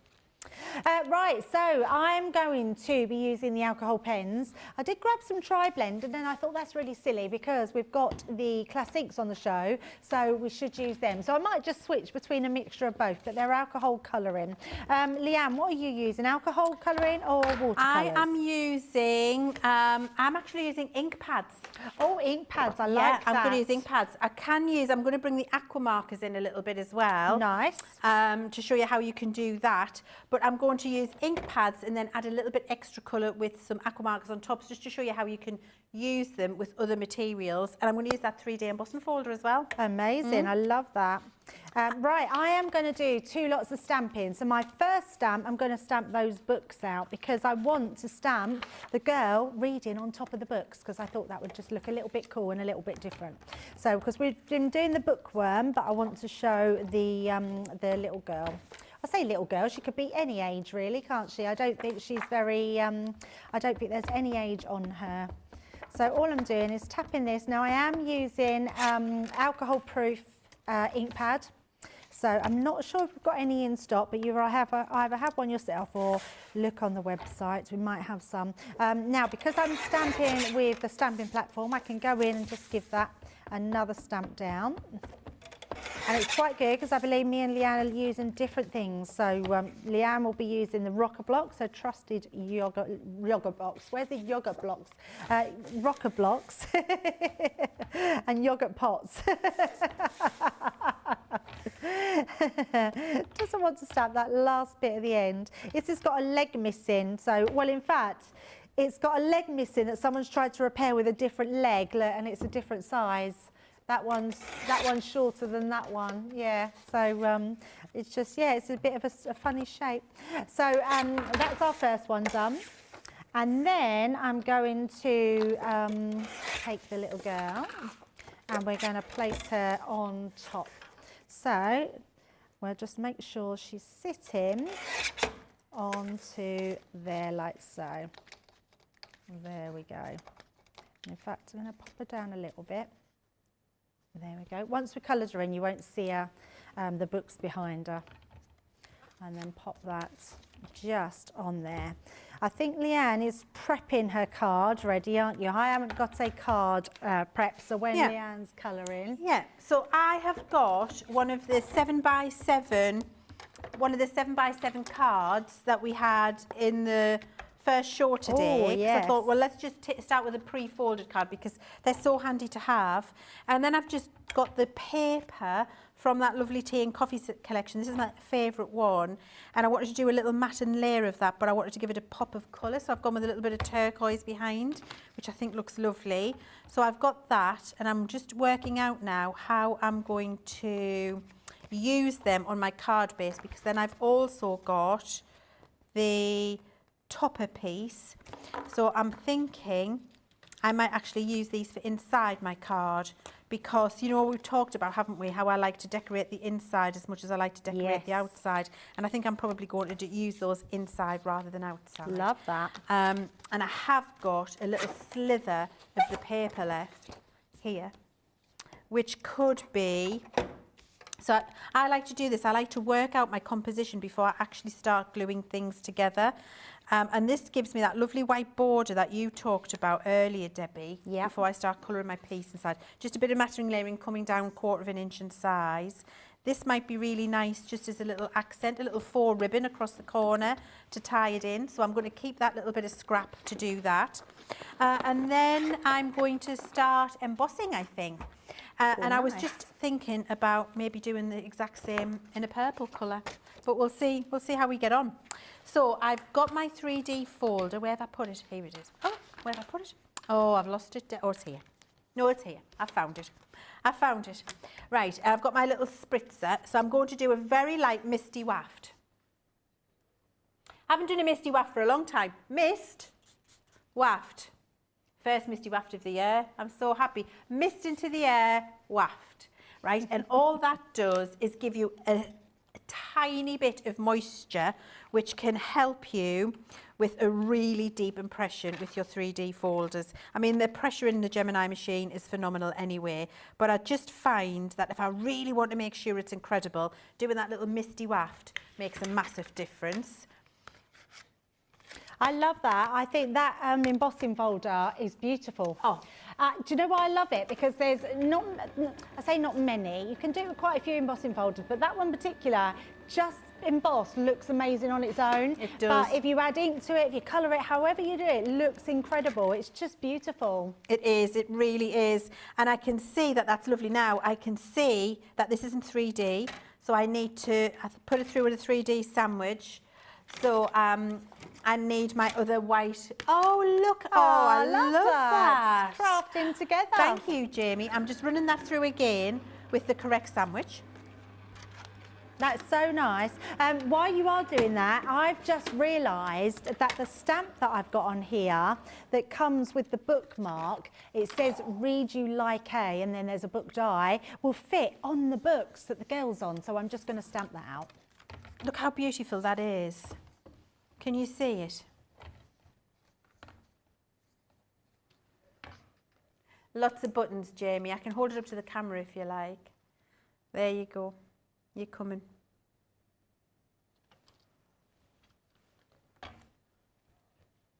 Right, so I'm going to be using the alcohol pens. I did grab some tri-blend, and then I thought that's really silly because we've got the classics on the show, so we should use them. So I might just switch between a mixture of both, but they're alcohol colouring. Leann, what are you using, alcohol colouring or watercolours? I am using, I'm actually using ink pads. Oh, ink pads, I like that. I'm going to use ink pads. I'm going to bring the aqua markers in a little bit as well. Nice. To show you how you can do that. But I'm going to use ink pads and then add a little bit extra colour with some aqua markers on top, just to show you how you can use them with other materials. And I'm going to use that 3D embossing folder as well. Amazing, I love that. Right, I am going to do 2 lots of stamping. So my first stamp, I'm going to stamp those books out because I want to stamp the girl reading on top of the books, because I thought that would just look a little bit cool and a little bit different. So because we've been doing the bookworm, but I want to show the little girl. I say little girl, she could be any age really, can't she? I don't think she's very, I don't think there's any age on her. So all I'm doing is tapping this. Now I am using alcohol proof ink pad. So I'm not sure if we've got any in stock, but you either have one yourself or look on the website. We might have some. Now, because I'm stamping with the stamping platform, I can go in and just give that another stamp down. And it's quite good because I believe me and Leann are using different things. So Leann will be using the rocker blocks, so trusted yogurt blocks. Where's the yogurt blocks? Rocker blocks and yogurt pots. Doesn't want to stamp that last bit at the end. This has got a leg missing. So, well, in fact, it's got a leg missing that someone's tried to repair with a different leg, and it's a different size. That one's shorter than that one, yeah. So it's just, yeah, it's a bit of a funny shape. So that's our first one done. And then I'm going to take the little girl and we're going to place her on top. So we'll just make sure she's sitting onto there like so. There we go. In fact, I'm going to pop her down a little bit. There we go. Once we coloured her in, you won't see her, the books behind her. And then pop that just on there. I think Leann is prepping her card ready, aren't you? I haven't got a card prep, so when Leann's colouring. Yeah, so I have got one of the 7x7 cards that we had in the first show today. Oh, yes. I thought, well, let's just start with a pre-folded card because they're so handy to have. And then I've just got the paper from that lovely tea and coffee collection. This is my favourite one. And I wanted to do a little matte and layer of that, but I wanted to give it a pop of colour. So I've gone with a little bit of turquoise behind, which I think looks lovely. So I've got that, and I'm just working out now how I'm going to use them on my card base, because then I've also got the topper piece. So I'm thinking I might actually use these for inside my card because, you know, we've talked about, haven't we, how I like to decorate the inside as much as I like to decorate the outside. And I think I'm probably going to use those inside rather than outside. Love that. And I have got a little slither of the paper left here, which could be... So I like to do this. I like to work out my composition before I actually start gluing things together. And this gives me that lovely white border that you talked about earlier, Debbie, before I start colouring my piece inside. Just a bit of mattering layering coming down 1/4 inch in size. This might be really nice just as a little accent, a little faux ribbon across the corner to tie it in. So I'm going to keep that little bit of scrap to do that. And then I'm going to start embossing, I think. And I was just thinking about maybe doing the exact same in a purple colour, but we'll see how we get on. So I've got my 3D folder. Where have I put it? Here it is. Oh, where have I put it? Oh, I've lost it. Oh, it's here. No, it's here. I found it. I found it. Right, I've got my little spritzer. So I'm going to do a very light misty waft. I haven't done a misty waft for a long time. Mist, waft. First misty waft of the year. I'm so happy. Mist into the air, waft. Right, and all that does is give you a tiny bit of moisture, which can help you with a really deep impression with your 3D folders. I mean, the pressure in the Gemini machine is phenomenal anyway, but I just find that if I really want to make sure it's incredible, doing that little misty waft makes a massive difference. I love that. I think that embossing folder is beautiful. Oh. Do you know why I love it? Because there's not, I say not many, you can do quite a few embossing folders, but that one in particular, just embossed, looks amazing on its own. It does. But if you add ink to it, if you colour it, however you do it, it looks incredible. It's just beautiful. It is, it really is. And I can see that that's lovely now. I can see that this isn't 3D, so I need to put it through with a 3D sandwich. So I need my other white. Oh, look. Oh, I love that. Crafting together. Thank you, Jamie. I'm just running that through again with the correct sandwich. That's so nice. While you are doing that, I've just realised that the stamp that I've got on here that comes with the bookmark, it says read you like a, and then there's a book die, will fit on the books that the girl's on. So I'm just going to stamp that out. Look how beautiful that is. Can you see it? Lots of buttons, Jamie. I can hold it up to the camera if you like. There you go. You're coming.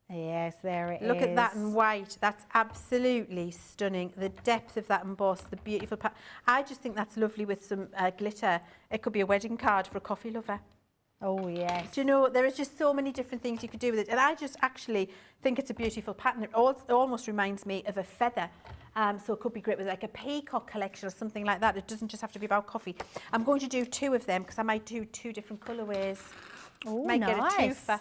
Yes, there it is. Look at that in white. That's absolutely stunning. The depth of that emboss, the beautiful I just think that's lovely with some glitter. It could be a wedding card for a coffee lover. Oh, yes. Do you know, there is just so many different things you could do with it. And I just actually think it's a beautiful pattern. It almost reminds me of a feather. So it could be great with like a peacock collection or something like that. It doesn't just have to be about coffee. I'm going to do 2 of them because I might do 2 different colourways. Oh, might nice. get a twofer.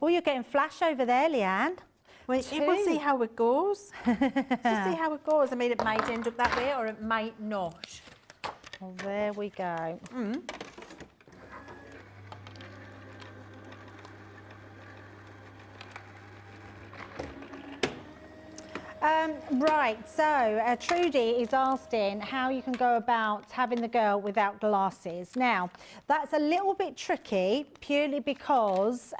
Oh, you're getting flash over there, Leanne. Well, we'll see how it goes. Just see how it goes. I mean, it might end up that way or it might not. Well, there we go. Mm. Right, so Trudy is asking how you can go about having the girl without glasses. Now, that's a little bit tricky purely because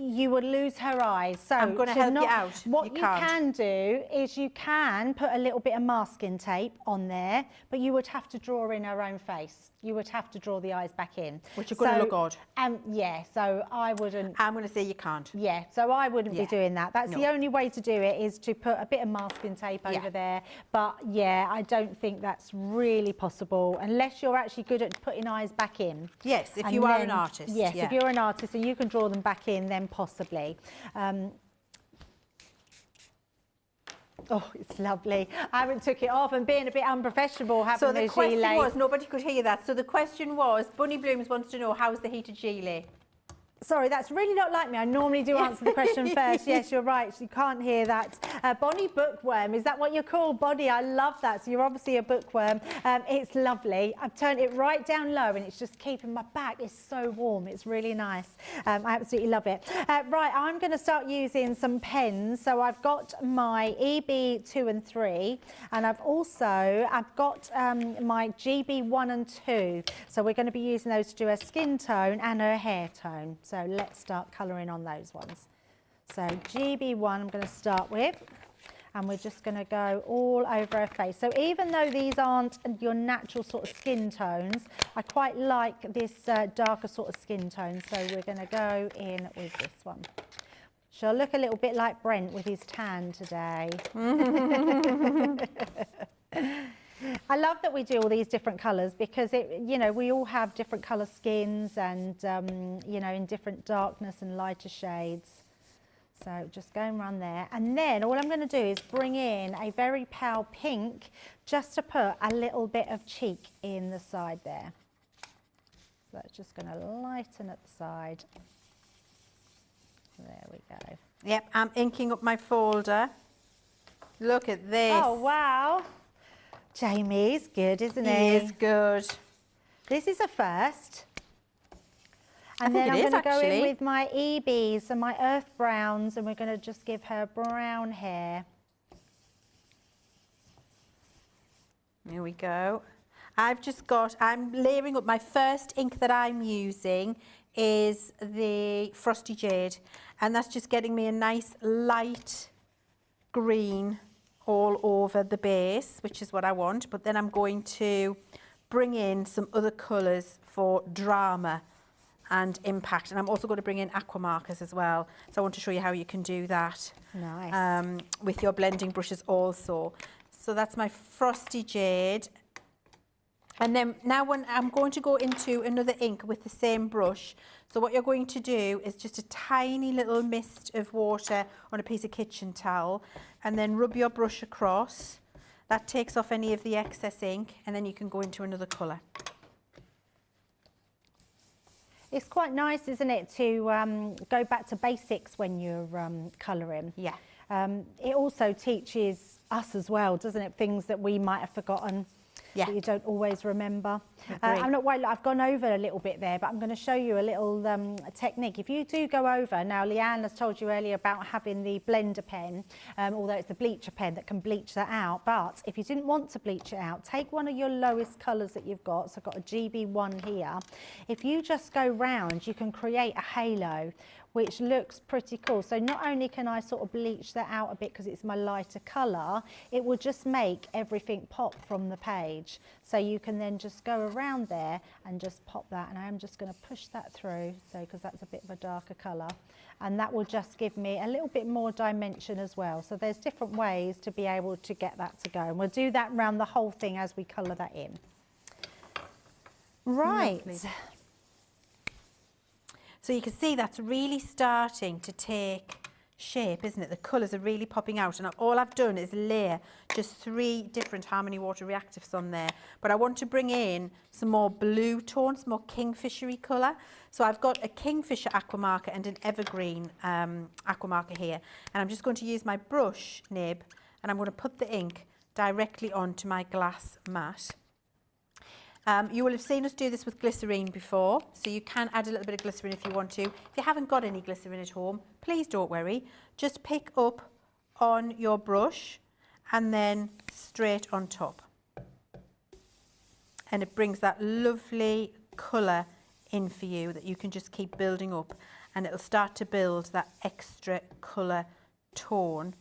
you would lose her eyes. So I'm going to help you out. What you can do is you can put a little bit of masking tape on there, but you would have to draw in her own face. You would have to draw the eyes back in. Which are going to look odd. Yeah, so I wouldn't. I'm going to say you can't. Yeah, so I wouldn't be doing that. That's the only way to do it is to put a bit of masking tape over there. But yeah, I don't think that's really possible unless you're actually good at putting eyes back in. Yes, if you are an artist. Yes, if you're an artist and you can draw them back in, then possibly. Oh, it's lovely. I haven't took it off and being a bit unprofessional having So the the question gilet. was, nobody could hear that. So the question was, Bunny Blooms wants to know, how's the heated gilet? Sorry, that's really not like me. I normally do answer the question first. Yes, you're right. You can't hear that. Bonnie Bookworm, is that what you're called? Bonnie, I love that. So you're obviously a bookworm. It's lovely. I've turned it right down low and it's just keeping my back. It's so warm. It's really nice. I absolutely love it. Right, I'm going to start using some pens. So I've got my EB 2 and 3 and I've got my GB 1 and 2. So we're going to be using those to do her skin tone and her hair tone. So let's start colouring on those ones. So GB1 I'm going to start with, and we're just going to go all over her face. So even though these aren't your natural sort of skin tones, I quite like this darker sort of skin tone. So we're going to go in with this one. She'll look a little bit like Brent with his tan today. I love that we do all these different colours because we all have different colour skins and, in different darkness and lighter shades. So just going around there. And then all I'm going to do is bring in a very pale pink just to put a little bit of cheek in the side there. So that's just going to lighten at the side. There we go. Yep, I'm inking up my folder. Look at this. Oh, wow. Jamie's good, isn't he? He is good. This is a first. And then I'm going to go in with my EBs and my earth browns, and we're going to just give her brown hair. There we go. I'm layering up, my first ink that I'm using is the Frosty Jade, and that's just getting me a nice light green all over the base, which is what I want. But then I'm going to bring in some other colours for drama and impact, and I'm also going to bring in aqua markers as well. So I want to show you how you can do that. Nice. With your blending brushes also. So that's my Frosty Jade. And then now when I'm going to go into another ink with the same brush. So what you're going to do is just a tiny little mist of water on a piece of kitchen towel, and then rub your brush across. That takes off any of the excess ink, and then you can go into another colour. It's quite nice, isn't it, to go back to basics when you're colouring. Yeah. It also teaches us as well, doesn't it, things that we might have forgotten. Yeah. That you don't always remember. I'm not worried, I've gone over a little bit there, but I'm going to show you a little technique. If you do go over, now Leann has told you earlier about having the blender pen, although it's the bleacher pen that can bleach that out. But if you didn't want to bleach it out, take one of your lowest colours that you've got. So I've got a GB1 here. If you just go round, you can create a halo, which looks pretty cool. So not only can I sort of bleach that out a bit because it's my lighter colour, it will just make everything pop from the page. So you can then just go around there and just pop that, and I am just going to push that through, so because that's a bit of a darker colour, and that will just give me a little bit more dimension as well. So there's different ways to be able to get that to go, and we'll do that around the whole thing as we colour that in. Right. Lovely. So you can see that's really starting to take shape, isn't it? The colours are really popping out, and all I've done is layer just 3 different Harmony Water reactives on there. But I want to bring in some more blue tones, more kingfishery colour. So I've got a kingfisher aqua marker and an evergreen aqua marker here, and I'm just going to use my brush nib, and I'm going to put the ink directly onto my glass mat. You will have seen us do this with glycerine before, so you can add a little bit of glycerine if you want to. If you haven't got any glycerine at home, please don't worry. Just pick up on your brush and then straight on top. And it brings that lovely colour in for you that you can just keep building up, and it'll start to build that extra colour tone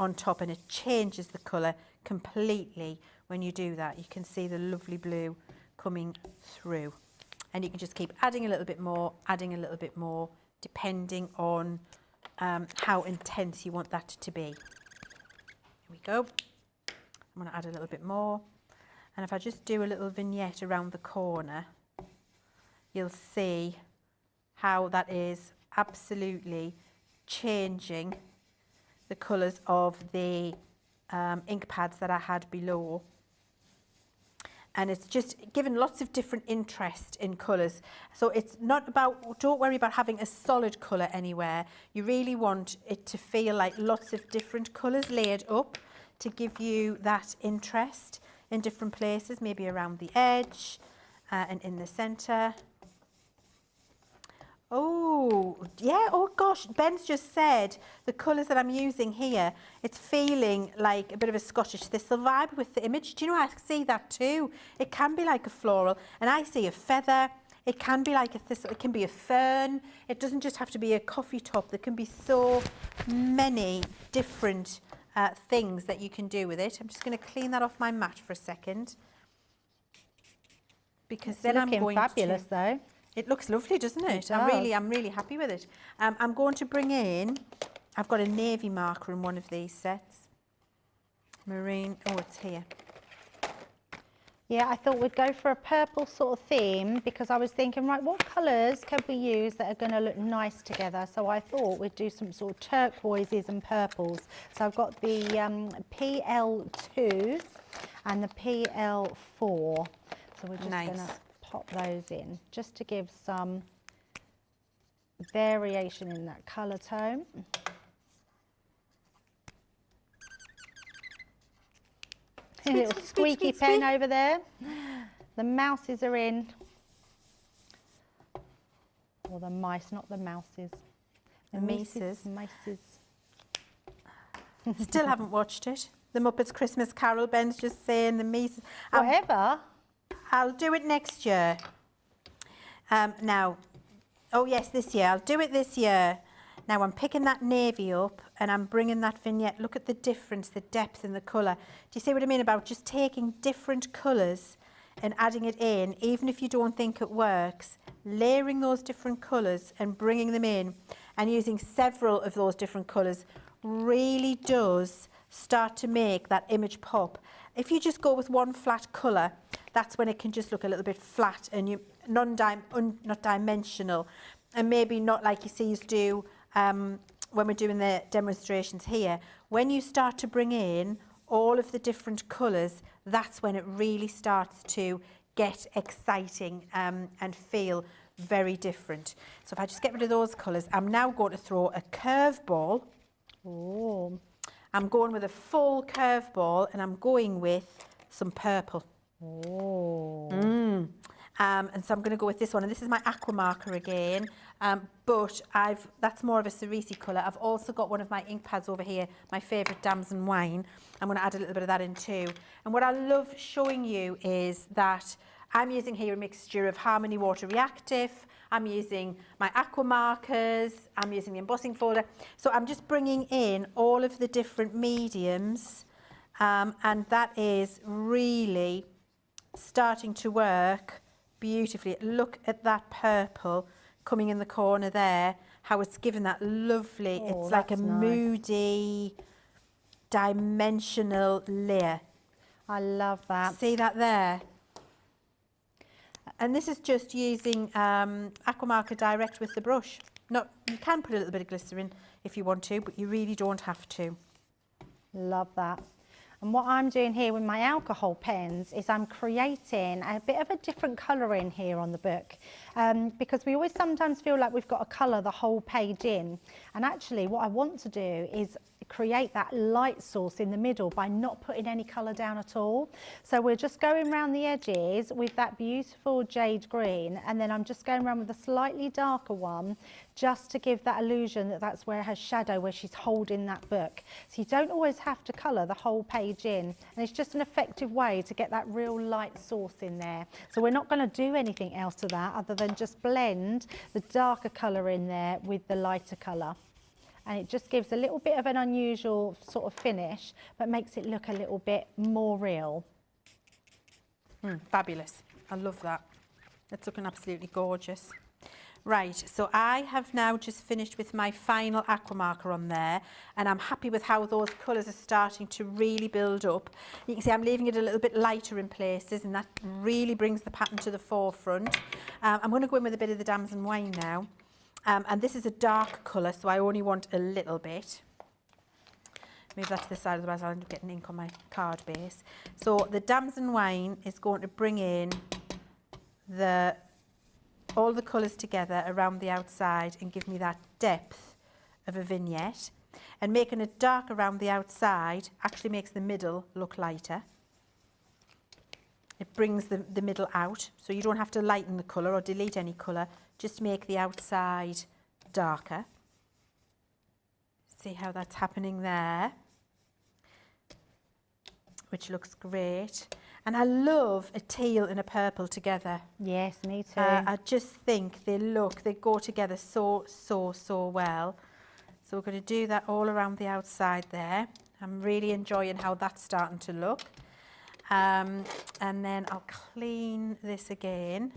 on top, and it changes the colour completely when you do that. You can see the lovely blue coming through, and you can just keep adding a little bit more, depending on how intense you want that to be. Here we go. I'm going to add a little bit more, and if I just do a little vignette around the corner, you'll see how that is absolutely changing the colours of the ink pads that I had below. and it's just given lots of different interest in colours. So it's not about, don't worry about having a solid colour anywhere. You really want it to feel like lots of different colours layered up to give you that interest in different places, maybe around the edge and in the centre. Oh, yeah, oh gosh, Ben's just said the colours that I'm using here, it's feeling like a bit of a Scottish thistle vibe with the image. Do you know, I see that too. It can be like a floral, and I see a feather. It can be like a thistle, it can be a fern. It doesn't just have to be a coffee top. There can be so many different things that you can do with it. I'm just going to clean that off my mat for a second. Because then I'm going to... fabulous though. It looks lovely, doesn't it? It does. I'm really happy with it. I'm going to bring in, I've got a navy marker in one of these sets. Marine, oh, it's here. Yeah, I thought we'd go for a purple sort of theme because I was thinking, right, what colours can we use that are going to look nice together? So I thought we'd do some sort of turquoises and purples. So I've got the PL2 and the PL4. So we're just going to pop those in just to give some variation in that colour tone. A little squeaky pen over there. The mouses are in. Or the mice, not the mouses. The mices. Mices. Still haven't watched it. The Muppets Christmas Carol, Ben's just saying the mices. Whatever. I'll do it next year. Now, oh yes, this year. I'll do it this year. Now I'm picking that navy up and I'm bringing that vignette. Look at the difference, the depth and the colour. Do you see what I mean about just taking different colours and adding it in, even if you don't think it works, layering those different colours and bringing them in and using several of those different colours really does start to make that image pop. If you just go with one flat colour, that's when it can just look a little bit flat and not dimensional, and maybe not like you see us do when we're doing the demonstrations here. When you start to bring in all of the different colours, that's when it really starts to get exciting and feel very different. So if I just get rid of those colours, I'm now going to throw a curveball. Oh. I'm going with a full curveball and I'm going with some purple. Oh. And so I'm going to go with this one, and this is my aqua marker again, but that's more of a cerise colour. I've also got one of my ink pads over here, my favourite Damson Wine. I'm going to add a little bit of that in too. And what I love showing you is that I'm using here a mixture of Harmony Water Reactive, I'm using my aqua markers, I'm using the embossing folder. So I'm just bringing in all of the different mediums, and that is really starting to work beautifully. Look at that purple coming in the corner there, how it's given that lovely, it's like a moody, dimensional layer. I love that. See that there? And this is just using aqua marker direct with the brush. You can put a little bit of glycerin if you want to, but you really don't have to. Love that. And what I'm doing here with my alcohol pens is I'm creating a bit of a different colouring here on the book, because we always sometimes feel like we've got to colour the whole page in. And actually what I want to do is create that light source in the middle by not putting any colour down at all. So we're just going around the edges with that beautiful jade green, and then I'm just going around with a slightly darker one just to give that illusion that that's where her shadow, where she's holding that book. So you don't always have to colour the whole page in, and it's just an effective way to get that real light source in there. So we're not going to do anything else to that other than just blend the darker colour in there with the lighter colour. And it just gives a little bit of an unusual sort of finish, but makes it look a little bit more real. Fabulous. I love that. It's looking absolutely gorgeous. Right, so I have now just finished with my final aqua marker on there, and I'm happy with how those colours are starting to really build up. You can see I'm leaving it a little bit lighter in places, and that really brings the pattern to the forefront. I'm going to go in with a bit of the Damson Wine now. And this is a dark colour, so I only want a little bit. Move that to the side, otherwise I'll end up getting ink on my card base. So the damson wine is going to bring in all the colours together around the outside and give me that depth of a vignette. And making it dark around the outside actually makes the middle look lighter. It brings the middle out, so you don't have to lighten the colour or delete any colour, just make the outside darker. See how that's happening there, which looks great. And I love a teal and a purple together. Yes, me too. I just think they go together so well. So we're going to do that all around the outside there. I'm really enjoying how that's starting to look. And then I'll clean this again.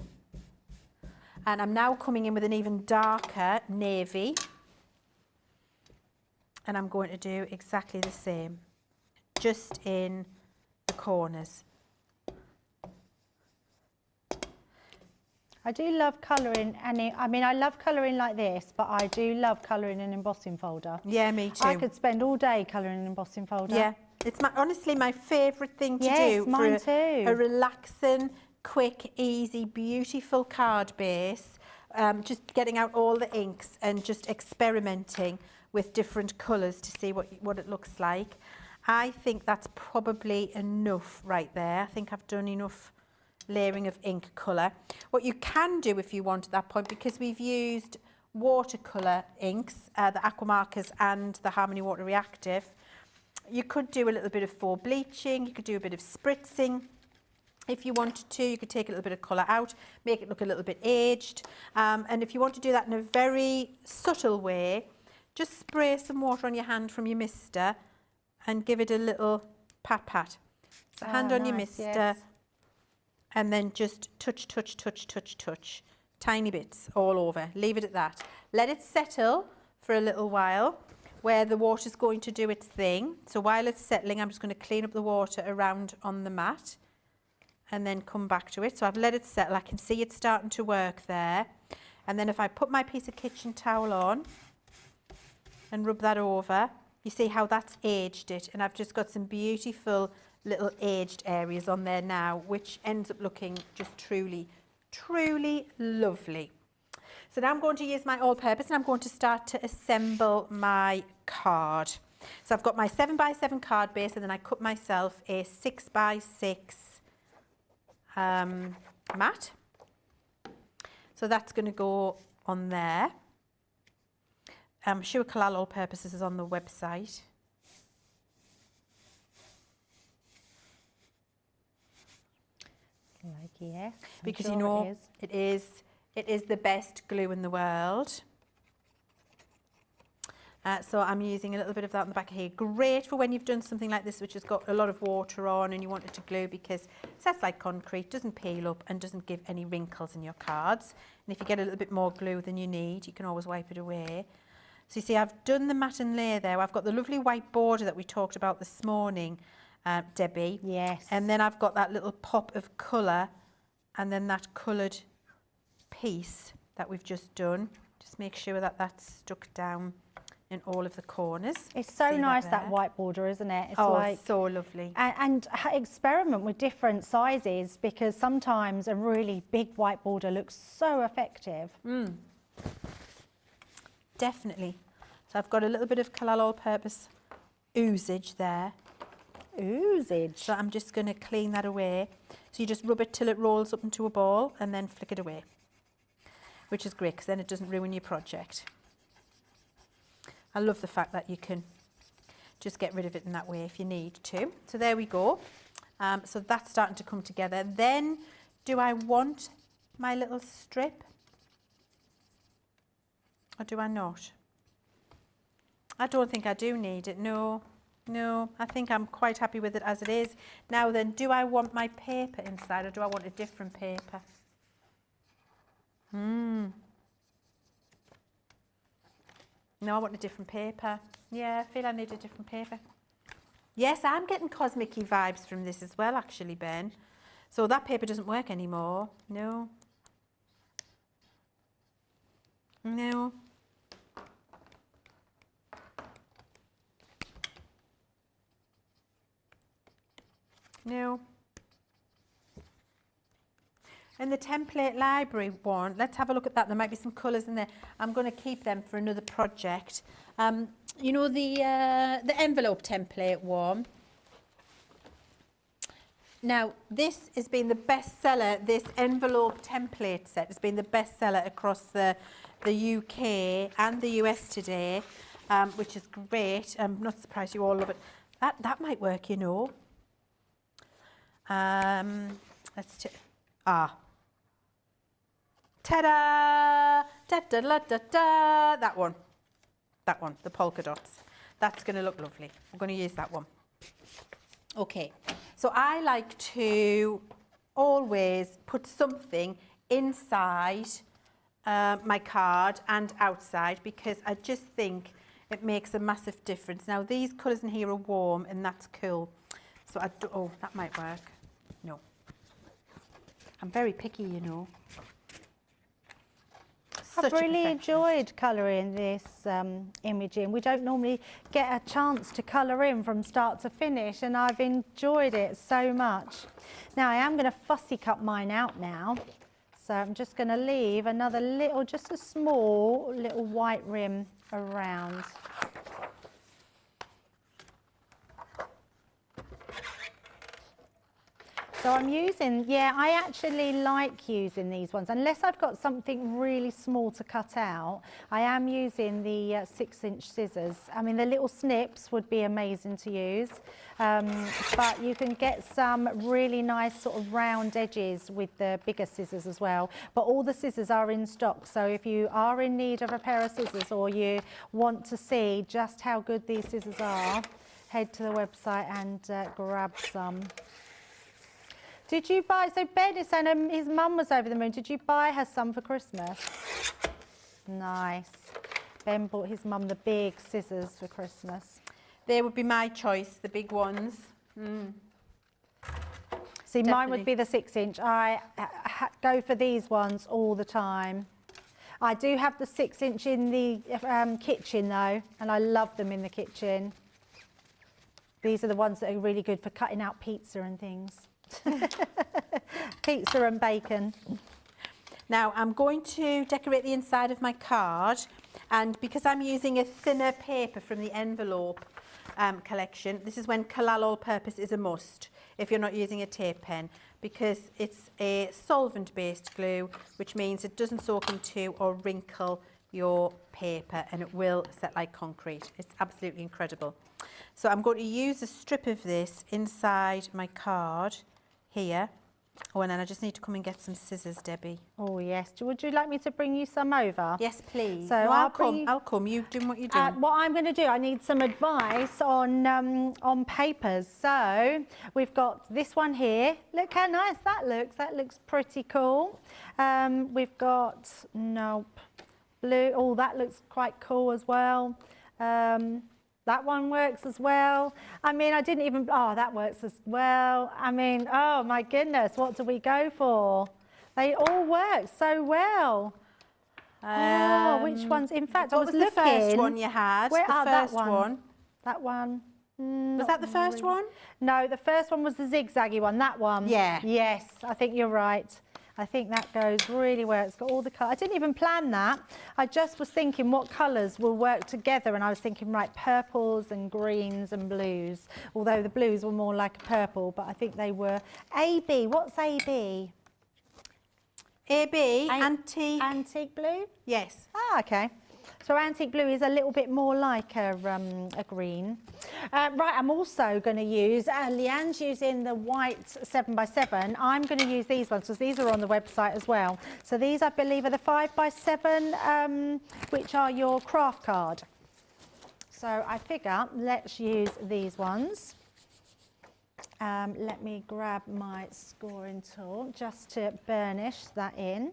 And I'm now coming in with an even darker navy. And I'm going to do exactly the same, just in the corners. I do love colouring, I mean, I love colouring like this, but I do love colouring an embossing folder. Yeah, me too. I could spend all day colouring an embossing folder. Yeah, it's honestly my favourite thing to Yes, do mine for too. a relaxing, quick, easy, beautiful card base. Just getting out all the inks and just experimenting with different colours to see what it looks like. I think that's probably enough right there. I think I've done enough layering of ink colour. What you can do if you want at that point, because we've used watercolour inks, the Aquamarkers and the Harmony Water Reactive, you could do a little bit of faux bleaching, you could do a bit of spritzing. If you wanted to, you could take a little bit of colour out, make it look a little bit aged. And if you want to do that in a very subtle way, just spray some water on your hand from your mister and give it a little pat. So hand on your mister, yes. And then just touch, tiny bits all over. Leave it at that. Let it settle for a little while where the water's going to do its thing. So while it's settling, I'm just going to clean up the water around on the mat and then come back to it. So I've let it settle. I can see it starting to work there. And then if I put my piece of kitchen towel on and rub that over, you see how that's aged it. And I've just got some beautiful little aged areas on there now, which ends up looking just truly lovely. So now I'm going to use my all-purpose and I'm going to start to assemble my card. So I've got my 7x7 card base and then I cut myself a 6x6 mat. So that's going to go on there. Sure, Kalal all-purposes is on the website. Like, yes, because sure you know it is the best glue in the world. So I'm using a little bit of that on the back of here. Great for when you've done something like this which has got a lot of water on and you want it to glue, because it sets like concrete, doesn't peel up and doesn't give any wrinkles in your cards. And if you get a little bit more glue than you need, you can always wipe it away. So you see I've done the mat and layer there. I've got the lovely white border that we talked about this morning, Debbie. Yes. And then I've got that little pop of colour and then that coloured piece that we've just done. Just make sure that that's stuck down in all of the corners. It's so See nice, there? that white border, isn't it? It's like, so lovely. And experiment with different sizes, because sometimes a really big white border looks so effective. Definitely. So I've got a little bit of Kalal all-purpose oozage there. Oozage. So I'm just going to clean that away. So you just rub it till it rolls up into a ball and then flick it away, which is great because then it doesn't ruin your project. I love the fact that you can just get rid of it in that way if you need to. So there we go. So that's starting to come together. Then do I want my little strip or do I not? I don't think I do need it, no. No, I think I'm quite happy with it as it is. Now then, do I want my paper inside or do I want a different paper? No, I want a different paper. Yeah, I feel I need a different paper. Yes, I'm getting cosmic-y vibes from this as well, actually, Ben. So that paper doesn't work anymore. No. No. No. In the template library one, let's have a look at that. There might be some colours in there. I'm going to keep them for another project. You know the envelope template one. Now, this has been the bestseller. This envelope template set has been the bestseller across the UK and the US today, which is great. I'm not surprised you all love it. That might work, you know. Let's ta-da! Da-da-da-da-da! That one, the polka dots. That's going to look lovely. I'm going to use that one. Okay, so I like to always put something inside my card and outside because I just think it makes a massive difference. Now these colours in here are warm and that's cool. So oh, that might work. No. I'm very picky, you know. I've really enjoyed colouring this image in. We don't normally get a chance to colour in from start to finish, and I've enjoyed it so much. Now I am going to fussy cut mine out now. So I'm just going to leave another little, just a small little white rim around. So I'm using, yeah, I actually like using these ones. Unless I've got something really small to cut out, I am using the 6-inch scissors. I mean, the little snips would be amazing to use, but you can get some really nice sort of round edges with the bigger scissors as well. But all the scissors are in stock, so if you are in need of a pair of scissors or you want to see just how good these scissors are, head to the website and grab some. Did you buy, so Ben is saying his mum was over the moon, did you buy her some for Christmas? Nice. Ben bought his mum the big scissors for Christmas. They would be my choice, the big ones. Mm. See, mine would be the 6-inch. I go for these ones all the time. I do have the 6-inch in the kitchen though, and I love them in the kitchen. These are the ones that are really good for cutting out pizza and things. Pizza and bacon. Now I'm going to decorate the inside of my card, and because I'm using a thinner paper from the envelope collection, this is when Collal All-Purpose is a must if you're not using a tape pen, because it's a solvent based glue, which means it doesn't soak into or wrinkle your paper and it will set like concrete. It's absolutely incredible. So I'm going to use a strip of this inside my card here. Oh, and then I just need to come and get some scissors, Debbie. Oh yes. Would you like me to bring you some over? Yes, please. So no, I'll come. You do what you do. What I'm going to do, I need some advice on papers. So we've got this one here. Look how nice that looks. That looks pretty cool. We've got blue. Oh, that looks quite cool as well. That one works as well. I mean, I didn't even, oh, that works as well. I mean, oh my goodness, what do we go for? They all work so well. Which ones? In fact, I was looking. What was the first one you had? The first one. That one. Was that the first one? No, the first one was the zigzaggy one, that one. Yeah. Yes, I think you're right. I think that goes really well. It's got all the colours. I didn't even plan that. I just was thinking what colours will work together, and I was thinking, right, purples and greens and blues, although the blues were more like a purple, but I think they were AB. What's AB? AB, antique. Antique blue? Yes. Ah, okay. So antique blue is a little bit more like a green. Right, I'm also going to use, Leann's using the white 7x7. I'm going to use these ones because these are on the website as well. So these, I believe, are the 5x7, which are your craft card. So I figure let's use these ones. Let me grab my scoring tool just to burnish that in.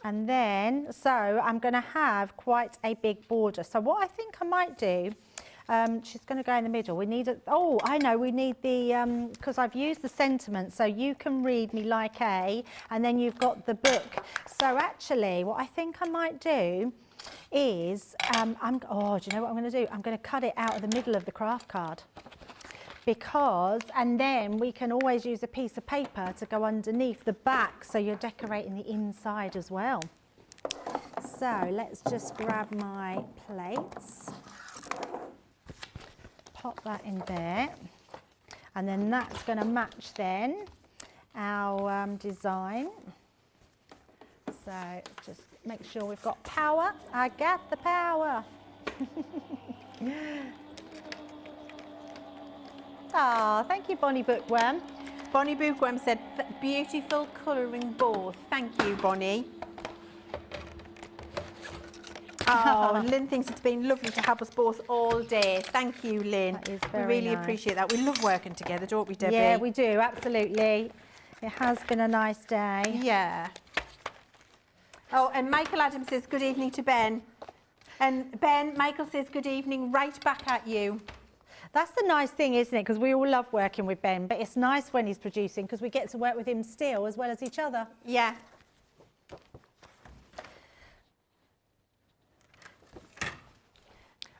And then, so I'm going to have quite a big border. So what I think I might do, she's going to go in the middle. We need I know, we need the, because I've used the sentiment, so you can read me like A, and then you've got the book. So actually, what I think I might do is, do you know what I'm going to do? I'm going to cut it out of the middle of the craft card. because, and then we can always use a piece of paper to go underneath the back, so you're decorating the inside as well. So let's just grab my plates, pop that in there, and then that's going to match then our design. So just make sure we've got power. I got the power. Ah, thank you, Bonnie Bookworm. Bonnie Bookworm said, beautiful colouring both. Thank you, Bonnie. Oh, and Lynn thinks it's been lovely to have us both all day. Thank you, Lynn. That is we very really nice. appreciate that. We love working together, don't we, Debbie? Yeah, we do, absolutely. It has been a nice day. Yeah. Oh, and Michael Adams says, good evening to Ben. And Ben, Michael says, good evening, right back at you. That's the nice thing, isn't it? Because we all love working with Ben, but it's nice when he's producing because we get to work with him still as well as each other. Yeah.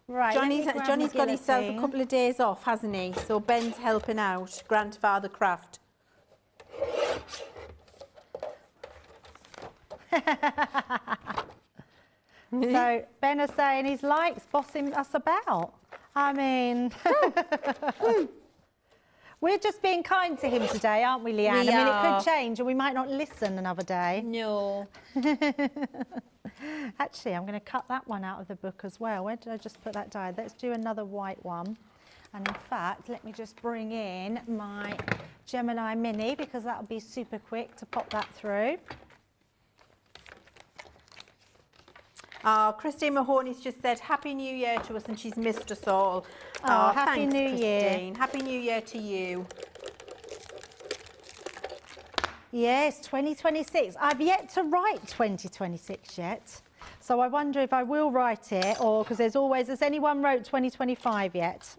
Right, Johnny's got himself a couple of days off, hasn't he? So Ben's helping out, grandfather craft. So Ben is saying he likes bossing us about. I mean, we're just being kind to him today, aren't we, Leanne? We I mean, it are. could change and we might not listen another day. No. Actually, I'm going to cut that one out of the book as well. Where did I just put that die? Let's do another white one. And in fact, let me just bring in my Gemini Mini because that'll be super quick to pop that through. Oh, Christine Mahoney's just said Happy New Year to us and she's missed us all. Oh, Happy thanks, New Year. Christine. Happy New Year to you. Yes, 2026. I've yet to write 2026 yet. So I wonder if I will write it or because has anyone wrote 2025 yet?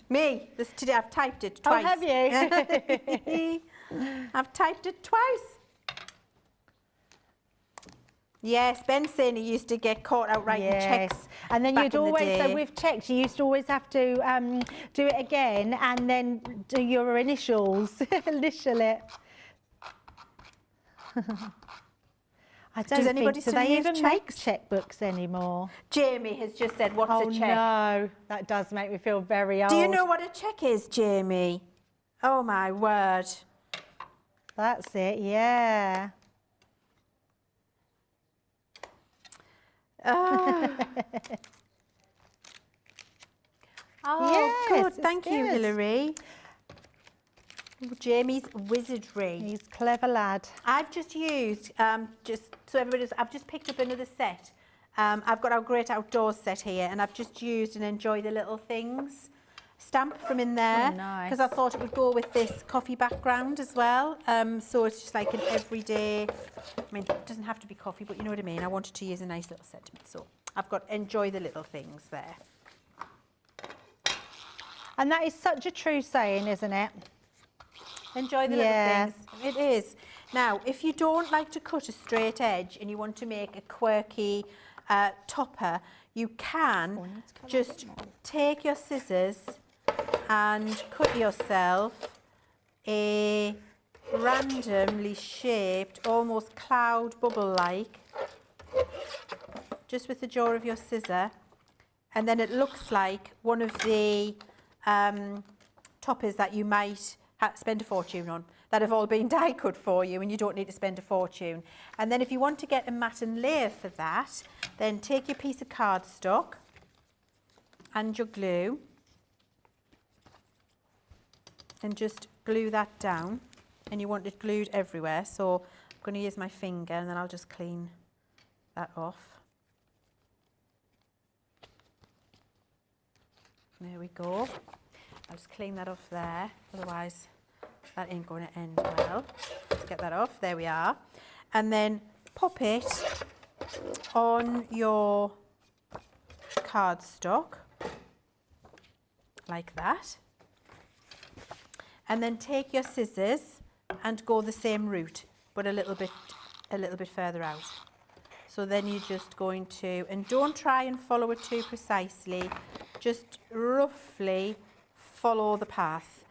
Me, today I've typed it twice. Oh, have you? I've typed it twice. Yes, Ben's saying he used to get caught out writing checks. And then back you'd in the always, so day. with checks, you used to always have to do it again and then do your initials, initial it. I don't Does anybody think, do still they use even make checks? checkbooks anymore? Jamie has just said, what's Oh a check? no, that does make me feel very old. Do you know what a check is, Jamie? Oh my word. That's it, yeah. Oh, Yes, good. it's Thank you, good. Hilary. Jamie's wizardry. He's a clever lad. I've just used, just so everybody's, I've just picked up another set. I've got our Great Outdoors set here and I've just used and Enjoy the Little Things stamp from in there. Oh, nice. Because I thought it would go with this coffee background as well. So it's just like an everyday, I mean, it doesn't have to be coffee, but you know what I mean. I wanted to use a nice little sentiment. So I've got Enjoy the Little Things there. And that is such a true saying, isn't it? Enjoy the Yeah. little things. It is. Now, if you don't like to cut a straight edge and you want to make a quirky topper, you can just take your scissors and cut yourself a randomly shaped, almost cloud bubble-like, just with the jaw of your scissor. And then it looks like one of the toppers that you might spend a fortune on, that have all been die cut for you and you don't need to spend a fortune. And then if you want to get a mat and layer for that, then take your piece of cardstock and your glue and just glue that down. And you want it glued everywhere, so I'm going to use my finger and then I'll just clean that off. There we go. I'll just clean that off there, otherwise that ain't going to end well. Let's get that off, there we are. And then pop it on your cardstock, like that. And then take your scissors and go the same route, but a little bit further out. So then you're just going to, and don't try and follow it too precisely, just roughly follow the path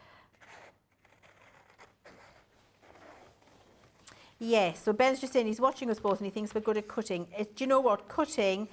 Yes, so Ben's just saying he's watching us both and he thinks we're good at cutting. Do you know what? Cutting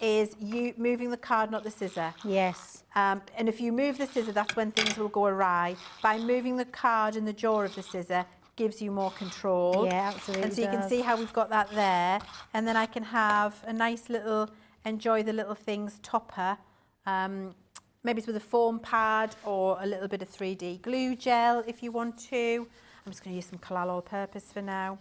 is you moving the card, not the scissor. Yes. And if you move the scissor, that's when things will go awry. By moving the card in the jaw of the scissor gives you more control. Yeah, absolutely. And so you can see how we've got that there. And then I can have a nice little, enjoy the little things topper. Maybe it's with a foam pad or a little bit of 3D glue gel if you want to. I'm just going to use some Collal all-purpose for now.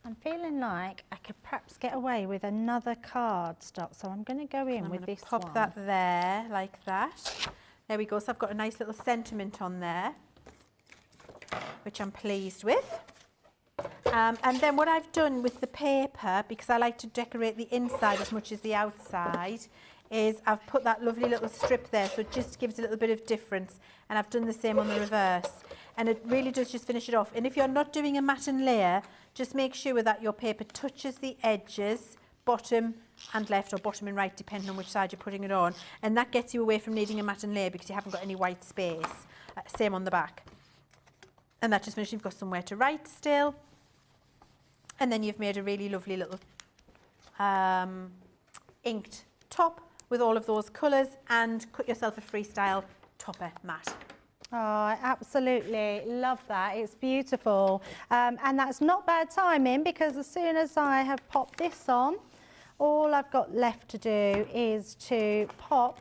I'm feeling like I could perhaps get away with another card stock, so I'm going to go in with this one. Pop that there, like that. There we go, so I've got a nice little sentiment on there, which I'm pleased with. And then what I've done with the paper, because I like to decorate the inside as much as the outside, is I've put that lovely little strip there, so it just gives a little bit of difference. And I've done the same on the reverse. And it really does just finish it off. And if you're not doing a mat and layer, just make sure that your paper touches the edges, bottom and left, or bottom and right, depending on which side you're putting it on. And that gets you away from needing a mat and layer because you haven't got any white space. Same on the back. And that just finishes. You've got somewhere to write still. And then you've made a really lovely little inked top with all of those colours, and cut yourself a freestyle topper mat. Oh, I absolutely love that. It's beautiful. And that's not bad timing, because as soon as I have popped this on, all I've got left to do is to pop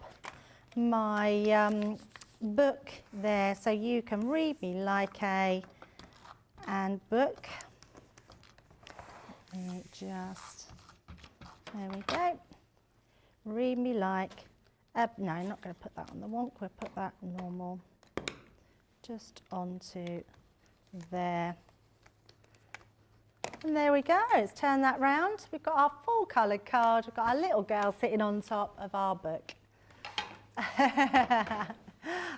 my book there, so you can read me like a book. Let me just, there we go. Read me like, no, I'm not going to put that on the wonk, we'll put that normal. Just onto there. And there we go, let's turn that round. We've got our full coloured card, we've got our little girl sitting on top of our book. I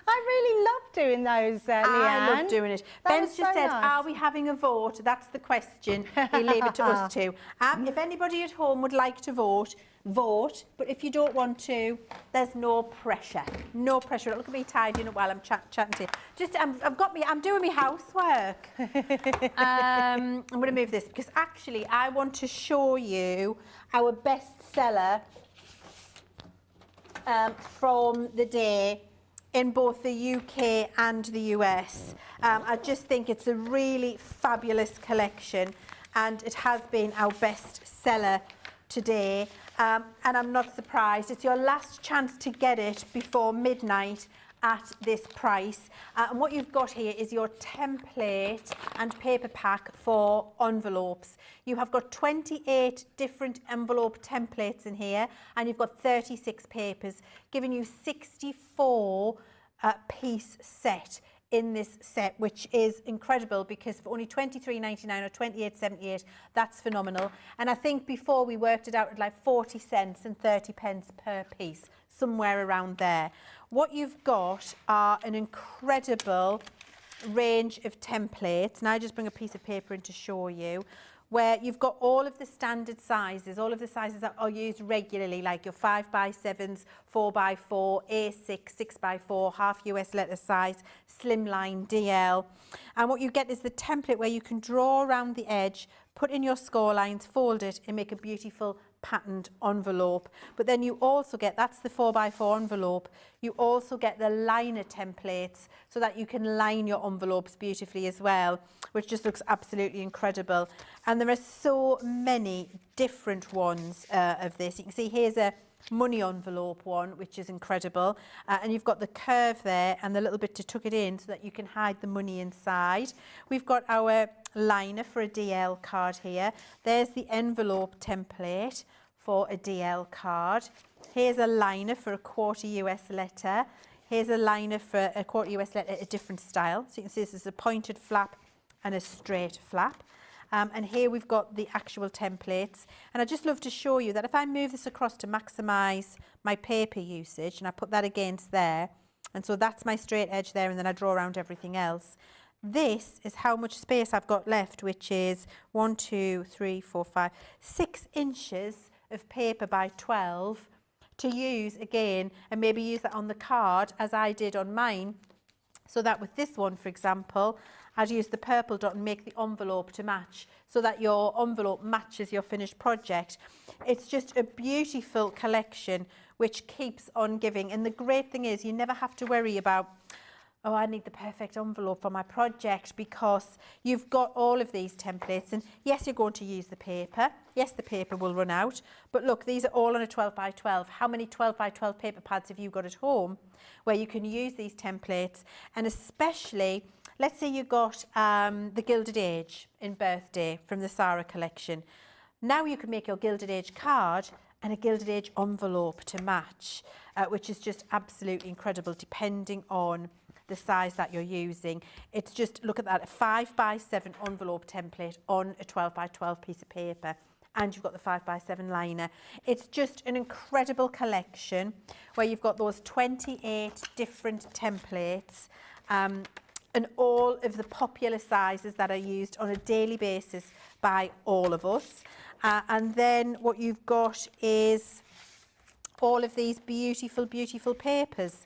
really love doing those, Leann. I love doing it. Ben's just said, nice. Are we having a vote? That's the question. He'll leave it to us two. If anybody at home would like to vote, vote. But if you don't want to, there's no pressure. No pressure. Look at me tidying up while I'm chatting to you. Just, I'm doing my housework. I'm going to move this because actually I want to show you our bestseller from the day in both the UK and the US. I just think it's a really fabulous collection, and it has been our best seller today. And I'm not surprised. It's your last chance to get it before midnight at this price. And what you've got here is your template and paper pack for envelopes. You have got 28 different envelope templates in here, and you've got 36 papers, giving you 64 piece set in this set, which is incredible, because for only £23.99 or £28.78, that's phenomenal. And I think before we worked it out at like 40 cents and 30 pence per piece, somewhere around there. What you've got are an incredible range of templates, and I just bring a piece of paper in to show you, where you've got all of the standard sizes, all of the sizes that are used regularly, like your 5x7s, 4x4, A6, 6x4, half US letter size, slimline, DL. And what you get is the template where you can draw around the edge, put in your score lines, fold it, and make a beautiful patterned envelope. But then you also get, that's the 4x4 envelope, you also get the liner templates so that you can line your envelopes beautifully as well, which just looks absolutely incredible. And there are so many different ones of this. You can see here's a money envelope one, which is incredible, and you've got the curve there and the little bit to tuck it in so that you can hide the money inside. We've got our liner for a DL card here. There's the envelope template for a DL card. Here's a liner for a quarter US letter. Here's a liner for a quarter US letter, a different style. So you can see this is a pointed flap and a straight flap. And here we've got the actual templates. And I just love to show you that if I move this across to maximise my paper usage, and I put that against there, and so that's my straight edge there, and then I draw around everything else. This is how much space I've got left, which is 1, 2, 3, 4, 5, 6 inches of paper by 12 to use again, and maybe use that on the card as I did on mine. So that with this one, for example, I'd use the purple dot and make the envelope to match so that your envelope matches your finished project. It's just a beautiful collection which keeps on giving. And the great thing is you never have to worry about, oh, I need the perfect envelope for my project, because you've got all of these templates. And yes, you're going to use the paper. Yes, the paper will run out. But look, these are all on a 12 by 12. How many 12 by 12 paper pads have you got at home where you can use these templates? And especially, let's say you got the Gilded Age in birthday from the Sarah collection. Now you can make your Gilded Age card and a Gilded Age envelope to match, which is just absolutely incredible depending on the size that you're using. It's just, look at that, a 5 by 7 envelope template on a 12 by 12 piece of paper, and you've got the 5 by 7 liner. It's just an incredible collection where you've got those 28 different templates, and all of the popular sizes that are used on a daily basis by all of us. And then what you've got is all of these beautiful, beautiful papers,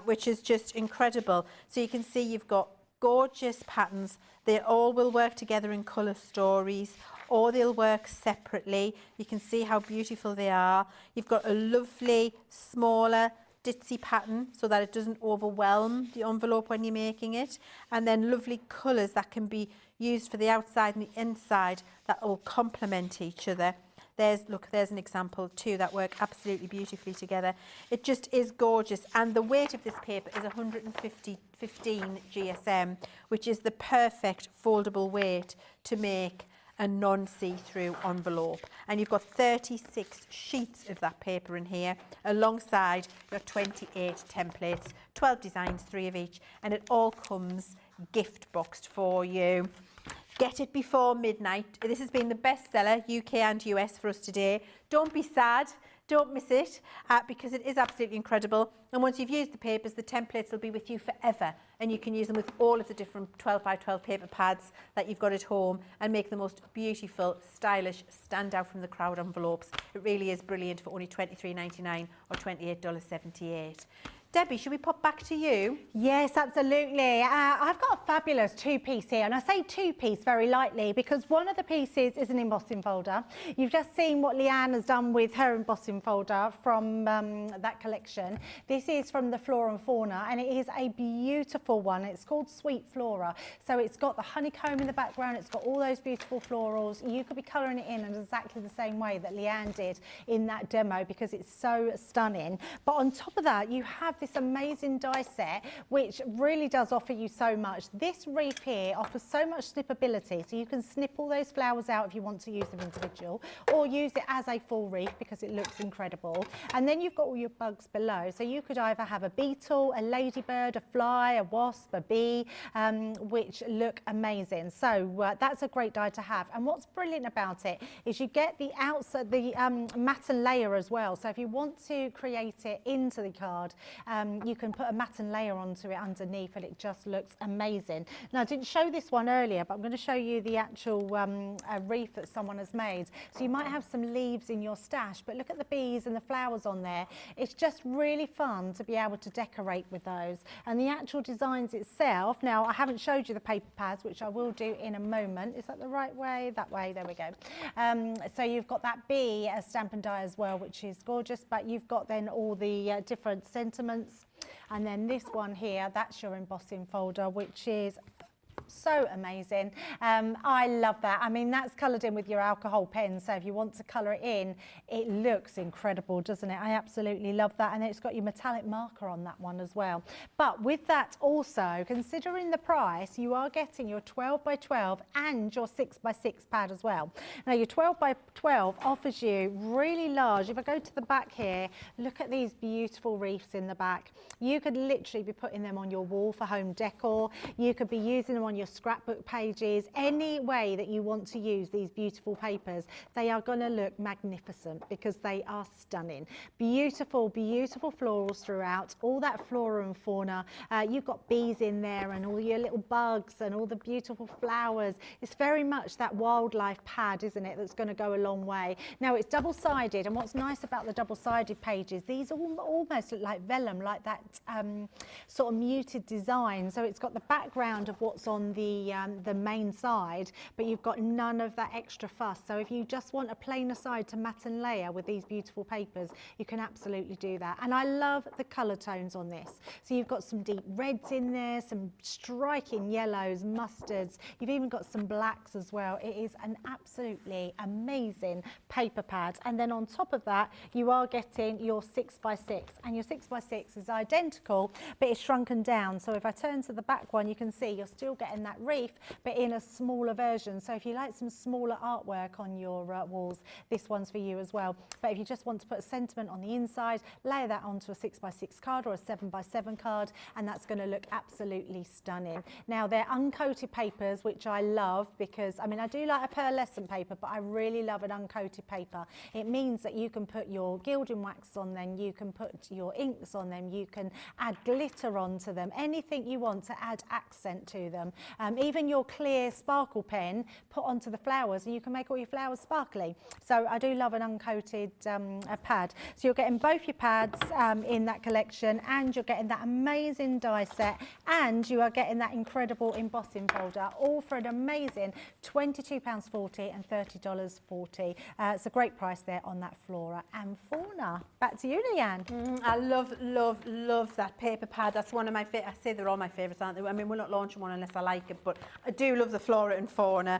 which is just incredible. So you can see you've got gorgeous patterns. They all will work together in colour stories, or they'll work separately. You can see how beautiful they are. You've got a lovely, smaller, ditzy pattern so that it doesn't overwhelm the envelope when you're making it. And then lovely colours that can be used for the outside and the inside that will complement each other. There's an example too that work absolutely beautifully together. It just is gorgeous, and the weight of this paper is 115 GSM, which is the perfect foldable weight to make a non-see-through envelope. And you've got 36 sheets of that paper in here alongside your 28 templates, 12 designs, 3 of each, and it all comes gift boxed for you. Get it before midnight. This has been the bestseller, UK and US, for us today. Don't be sad. Don't miss it, because it is absolutely incredible. And once you've used the papers, the templates will be with you forever. And you can use them with all of the different 12 by 12 paper pads that you've got at home and make the most beautiful, stylish, stand out from the crowd envelopes. It really is brilliant for only $23.99 or $28.78. Debbie, should we pop back to you? Yes, absolutely. I've got a fabulous two-piece here, and I say two-piece very lightly because one of the pieces is an embossing folder. You've just seen what Leann has done with her embossing folder from that collection. This is from the Flora and Fauna, and it is a beautiful one. It's called Sweet Flora. So it's got the honeycomb in the background. It's got all those beautiful florals. You could be colouring it in exactly the same way that Leann did in that demo because it's so stunning. But on top of that, you have this amazing die set which really does offer you so much. This wreath here offers so much snippability, so you can snip all those flowers out if you want to use them individual, or use it as a full wreath because it looks incredible. And then you've got all your bugs below, so you could either have a beetle, a ladybird, a fly, a wasp, a bee, which look amazing. So that's a great die to have. And what's brilliant about it is you get the outside, the matten layer as well. So if you want to create it into the card, you can put a matten layer onto it underneath and it just looks amazing. Now I didn't show this one earlier, but I'm going to show you the actual wreath that someone has made. So you might have some leaves in your stash, but look at the bees and the flowers on there. It's just really fun to be able to decorate with those. And the actual designs itself, now I haven't showed you the paper pads, which I will do in a moment. Is that the right way? That way, there we go. So you've got that bee stamp and die as well, which is gorgeous, but you've got then all the different sentiments. And then this one here, that's your embossing folder, which is so amazing. I love that. I mean, that's coloured in with your alcohol pen, so if you want to colour it in, it looks incredible, doesn't it? I absolutely love that. And then it's got your metallic marker on that one as well. But with that also, considering the price, you are getting your 12 by 12 and your 6 by 6 pad as well. Now your 12 by 12 offers you really large. If I go to the back here, look at these beautiful wreaths in the back. You could literally be putting them on your wall for home decor. You could be using them on your scrapbook pages. Any way that you want to use these beautiful papers, they are going to look magnificent because they are stunning. Beautiful, beautiful florals throughout, all that flora and fauna. You've got bees in there and all your little bugs and all the beautiful flowers. It's very much that wildlife pad, isn't it, that's going to go a long way. Now it's double-sided, and what's nice about the double-sided pages, these almost look like vellum, like that sort of muted design. So it's got the background of what's on the main side, but you've got none of that extra fuss. So if you just want a plainer side to mat and layer with these beautiful papers, you can absolutely do that. And I love the colour tones on this. So you've got some deep reds in there, some striking yellows, mustards. You've even got some blacks as well. It is an absolutely amazing paper pad. And then on top of that, you are getting your 6x6, and your 6x6 is identical, but it's shrunken down. So if I turn to the back one, you can see you're still getting that reef, but in a smaller version. So if you like some smaller artwork on your walls, this one's for you as well. But if you just want to put a sentiment on the inside, layer that onto a 6x6 card or a 7x7 card, and that's going to look absolutely stunning. Now, they're uncoated papers, which I love, because I mean, I do like a pearlescent paper, but I really love an uncoated paper. It means that you can put your gilding wax on them, you can put your inks on them, you can add glitter onto them, anything you want to add accent to them. Even your clear sparkle pen, put onto the flowers, and you can make all your flowers sparkly. So I do love an uncoated pad. So you're getting both your pads in that collection, and you're getting that amazing die set, and you are getting that incredible embossing folder, all for an amazing £22.40 and $30.40. It's a great price there on that flora and fauna. Back to you, Leann. I love that paper pad. That's one of my favourites. I say they're all my favourites, aren't they? I mean, we're not launching one unless I like it, but I do love the flora and fauna.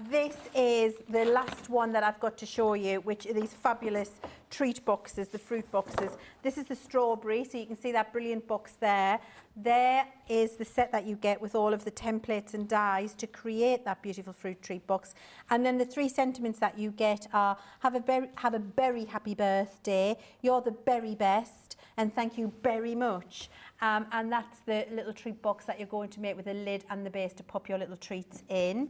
This is the last one that I've got to show you, which are these fabulous treat boxes, the fruit boxes. This is the strawberry, so you can see that brilliant box there. There is the set that you get with all of the templates and dies to create that beautiful fruit treat box. And then the 3 sentiments that you get are have a very happy birthday, you're the very best, and thank you very much. And that's the little treat box that you're going to make with a lid and the base to pop your little treats in.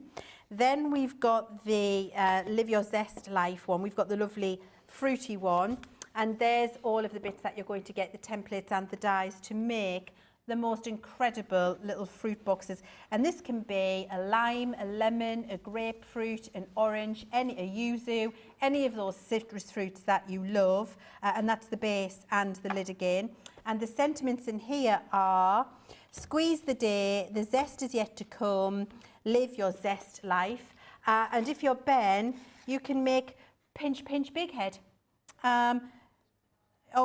Then we've got the Live Your Zest Life one. We've got the lovely fruity one, and there's all of the bits that you're going to get, the templates and the dies to make the most incredible little fruit boxes. And this can be a lime, a lemon, a grapefruit, an orange, a yuzu, any of those citrus fruits that you love. And that's the base and the lid again. And the sentiments in here are squeeze the day, the zest is yet to come, live your zest life. And if you're Ben, you can make pinch, pinch, big head.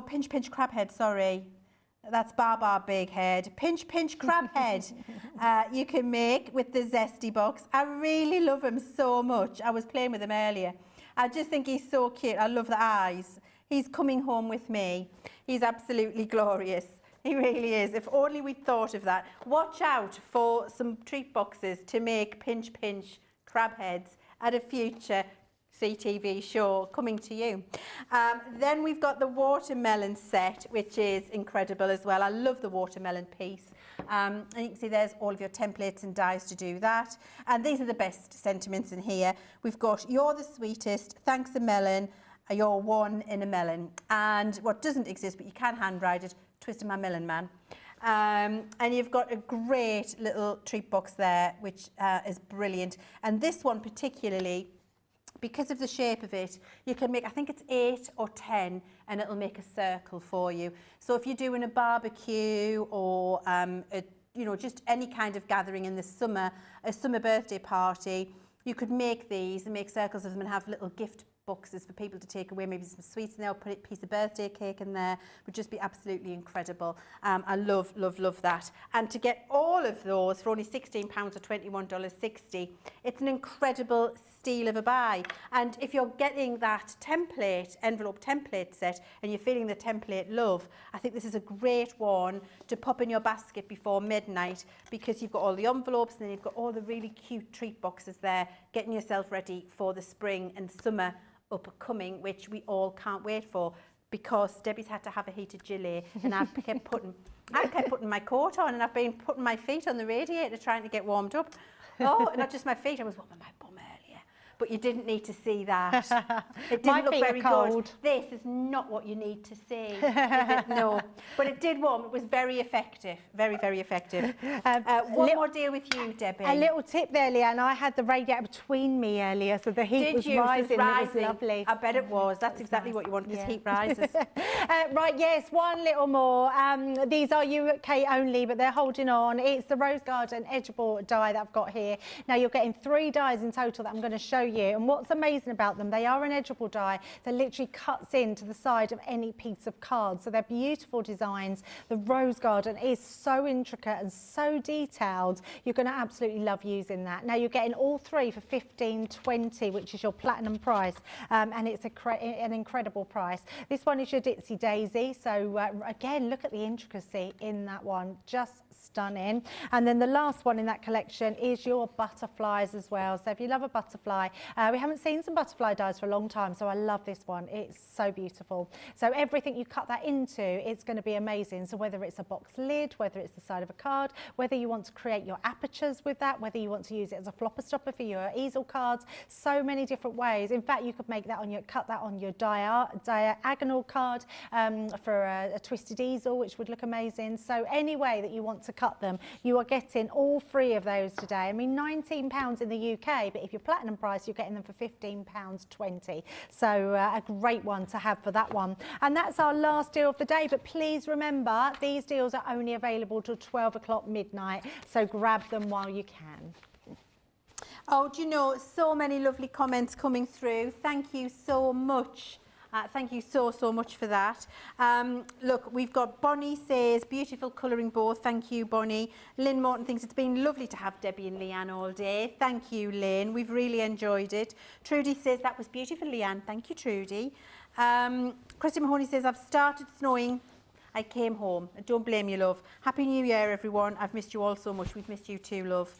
Pinch, pinch, crab head, sorry. That's Bar Big Head. Pinch, pinch, crab head. You can make with the Zesty box. I really love him so much. I was playing with him earlier. I just think he's so cute. I love the eyes. He's coming home with me. He's absolutely glorious. He really is. If only we'd thought of that. Watch out for some treat boxes to make pinch, pinch, crab heads at a future CTV show coming to you. Then we've got the watermelon set, which is incredible as well. I love the watermelon piece. And you can see there's all of your templates and dies to do that. And these are the best sentiments in here. We've got you're the sweetest, thanks a melon, you're one in a melon. And what doesn't exist, but you can handwrite it, twisting my melon man. And you've got a great little treat box there, which is brilliant. And this one particularly, because of the shape of it, you can make, I think it's 8 or 10, and it'll make a circle for you. So if you're doing a barbecue or just any kind of gathering in the summer, a summer birthday party, you could make these and make circles of them and have little gift boxes for people to take away, maybe some sweets in there, or put a piece of birthday cake in there. Would just be absolutely incredible. I love that. And to get all of those for only £16 or $21.60, it's an incredible steal of a buy. And if you're getting that envelope template set, and you're feeling the template love, I think this is a great one to pop in your basket before midnight, because you've got all the envelopes and then you've got all the really cute treat boxes there, getting yourself ready for the spring and summer upcoming, which we all can't wait for, because Debbie's had to have a heated gilet, and I've kept putting my coat on, and I've been putting my feet on the radiator trying to get warmed up. Oh, not just my feet, I was warming my bum earlier. but you didn't need to see that. It My didn't look feet are very cold. good. This is not what you need to see, is it? No. But it did warm. It was very effective. Very, very effective. One more deal with you, Debbie. A little tip there, Leanne. I had the radiator between me earlier, so the heat was rising. It was lovely. I bet it was. That's exactly what you want, because heat rises. Right, yes, one little more. These are UK only, but they're holding on. It's the Rose Garden Edgeable die that I've got here. Now, you're getting 3 dies in total that I'm going to show you. And what's amazing about them, they are an edgeable die that literally cuts into the side of any piece of card. So they're beautiful designs. The Rose Garden is so intricate and so detailed. You're going to absolutely love using that. Now, you're getting all 3 for $15.20, which is your platinum price. And it's an incredible price. This one is your Ditsy Daisy. So again, look at the intricacy in that one. Just stunning. And then the last one in that collection is your butterflies as well. So if you love a butterfly, we haven't seen some butterfly dies for a long time, so I love this one. It's so beautiful. So everything you cut that into, it's going to be amazing. So whether it's a box lid, whether it's the side of a card, whether you want to create your apertures with that, whether you want to use it as a flopper stopper for your easel cards, so many different ways. In fact, you could make that on your, cut that on your diagonal card for a twisted easel, which would look amazing. So any way that you want to cut them, you are getting all 3 of those today. I mean, £19 in the UK, but if you're platinum price, you're getting them for £15.20. So a great one to have for that one. And that's our last deal of the day. But please remember, these deals are only available till 12 o'clock midnight. So grab them while you can. Oh, do you know, so many lovely comments coming through. Thank you so much. Thank you so much for that. Look, we've got Bonnie says, beautiful colouring board. Thank you, Bonnie. Lynn Morton thinks it's been lovely to have Debbie and Leanne all day. Thank you, Lynn. We've really enjoyed it. Trudy says, that was beautiful, Leanne. Thank you, Trudy. Christy Mahoney says, I've started snowing. I came home. Don't blame you, love. Happy New Year, everyone. I've missed you all so much. We've missed you too, love.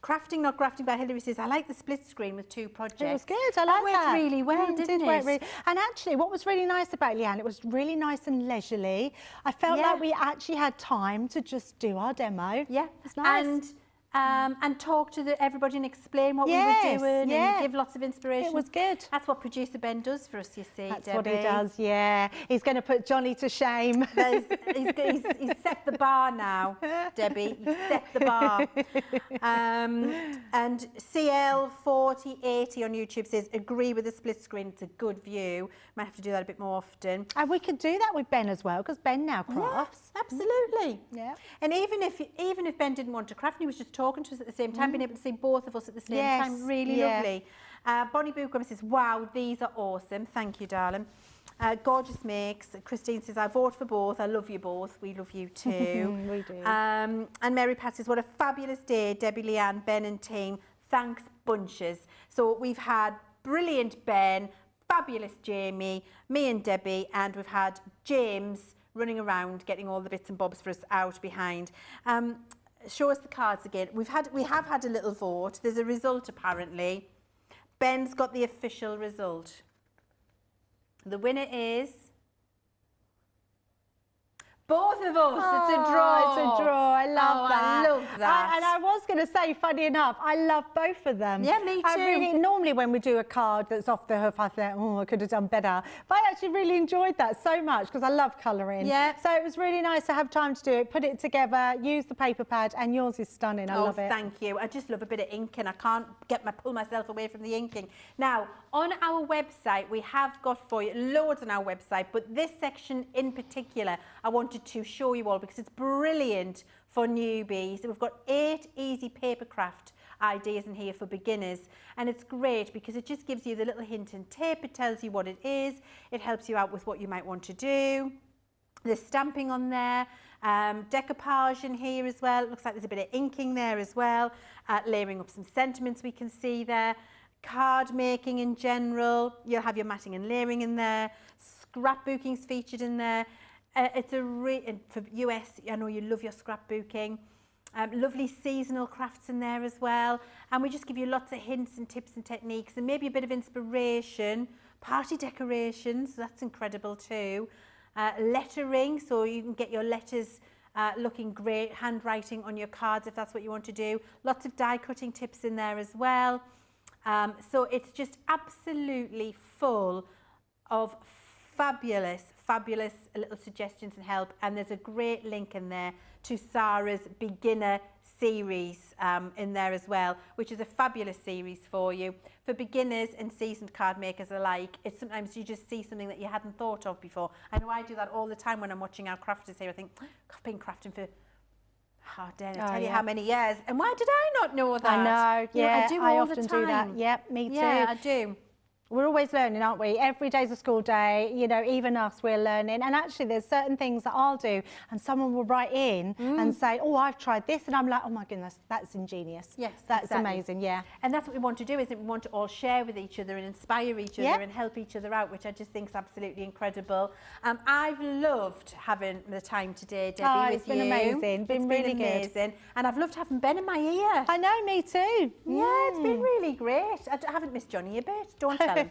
Crafting Not Grafting by Hilary says, I like the split screen with 2 projects. It was good. I like that. That worked really well, didn't it? And actually, what was really nice about Leanne, it was really nice and leisurely. I felt like we actually had time to just do our demo. Yeah. It's nice. And talk to everybody and explain what we were doing and give lots of inspiration. It was good. That's what producer Ben does for us, you see, That's Debbie. what he does, yeah. He's going to put Johnny to shame. He's set the bar now, Debbie. He's set the bar. And CL4080 on YouTube says, agree with the split screen. It's a good view. Might have to do that a bit more often. And we could do that with Ben as well, because Ben now crafts. Yeah, absolutely. Yeah. And even if Ben didn't want to craft, and he was just talking to us at the same time, being able to see both of us at the same time, really lovely. Bonnie Bookworm says, wow, these are awesome. Thank you, darling. Gorgeous Makes. Christine says, I vote for both. I love you both. We love you too. We do. And Mary Pat says, what a fabulous day, Debbie, Leanne, Ben and team. Thanks bunches. So we've had brilliant Ben, fabulous Jamie, me and Debbie, and we've had James running around getting all the bits and bobs for us out behind. Show us the cards again. We have had a little vote. There's a result apparently. Ben's got the official result. The winner is both of us. It's a draw. It's a draw. I love that. I love that. And I was going to say, funny enough, I love both of them. Yeah, me too. Normally when we do a card that's off the hoof, I think, oh, I could have done better. But I actually really enjoyed that so much because I love colouring. Yeah. So it was really nice to have time to do it, put it together, use the paper pad, and yours is stunning. I love it. Thank you. I just love a bit of inking. I can't pull myself away from the inking. Now, on our website, we have got for you loads on our website, but this section in particular, I wanted to show you all because it's brilliant for newbies. We've got 8 easy papercraft ideas in here for beginners, and it's great because it just gives you the little hint and tip. It tells you what it is. It helps you out with what you might want to do. There's stamping on there, decoupage in here as well. It looks like there's a bit of inking there as well. Layering up some sentiments we can see there. Card making in general. You'll have your matting and layering in there. Scrapbooking's featured in there. It's for US, I know you love your scrapbooking. Lovely seasonal crafts in there as well. And we just give you lots of hints and tips and techniques and maybe a bit of inspiration. Party decorations, that's incredible too. Lettering, so you can get your letters looking great. Handwriting on your cards if that's what you want to do. Lots of die cutting tips in there as well. So it's just absolutely full of fabulous little suggestions and help. And there's a great link in there to Sarah's beginner series in there as well, which is a fabulous series for you. For beginners and seasoned card makers alike, it's sometimes you just see something that you hadn't thought of before. I know I do that all the time when I'm watching our crafters here. I think, I've been crafting for, tell you how many years, and why did I not know that? I know, yeah, I do I all the often time. do that. Yep, me too. Yeah, I do. We're always learning, aren't we? Every day's a school day, you know, even us, we're learning. And actually there's certain things that I'll do and someone will write in and say, oh, I've tried this. And I'm like, oh my goodness, that's ingenious. Yes, that's exactly. amazing, yeah. And that's what we want to do, isn't it? We want to all share with each other and inspire each other and help each other out, which I just think is absolutely incredible. I've loved having the time today, Debbie, with you. It's been amazing. Been really amazing. And I've loved having Ben in my ear. I know, me too. Yeah, it's been really great. I haven't missed Johnny a bit. Don't tell him.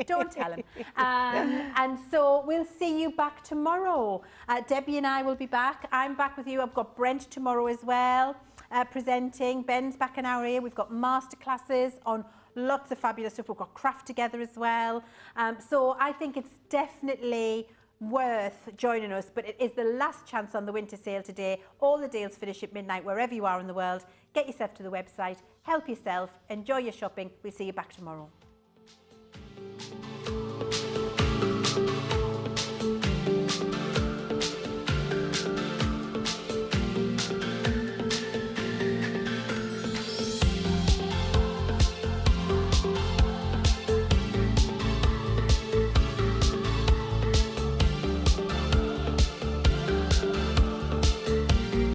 Don't tell him. And so we'll see you back tomorrow. Debbie and I will be back. I'm back with you. I've got Brent tomorrow as well, presenting. Ben's back an hour here. We've got masterclasses on lots of fabulous stuff. We've got craft together as well. So I think it's definitely worth joining us, but it is the last chance on the winter sale today. All the deals finish at midnight wherever you are in the world. Get yourself to the website, help yourself, enjoy your shopping. We'll see you back tomorrow.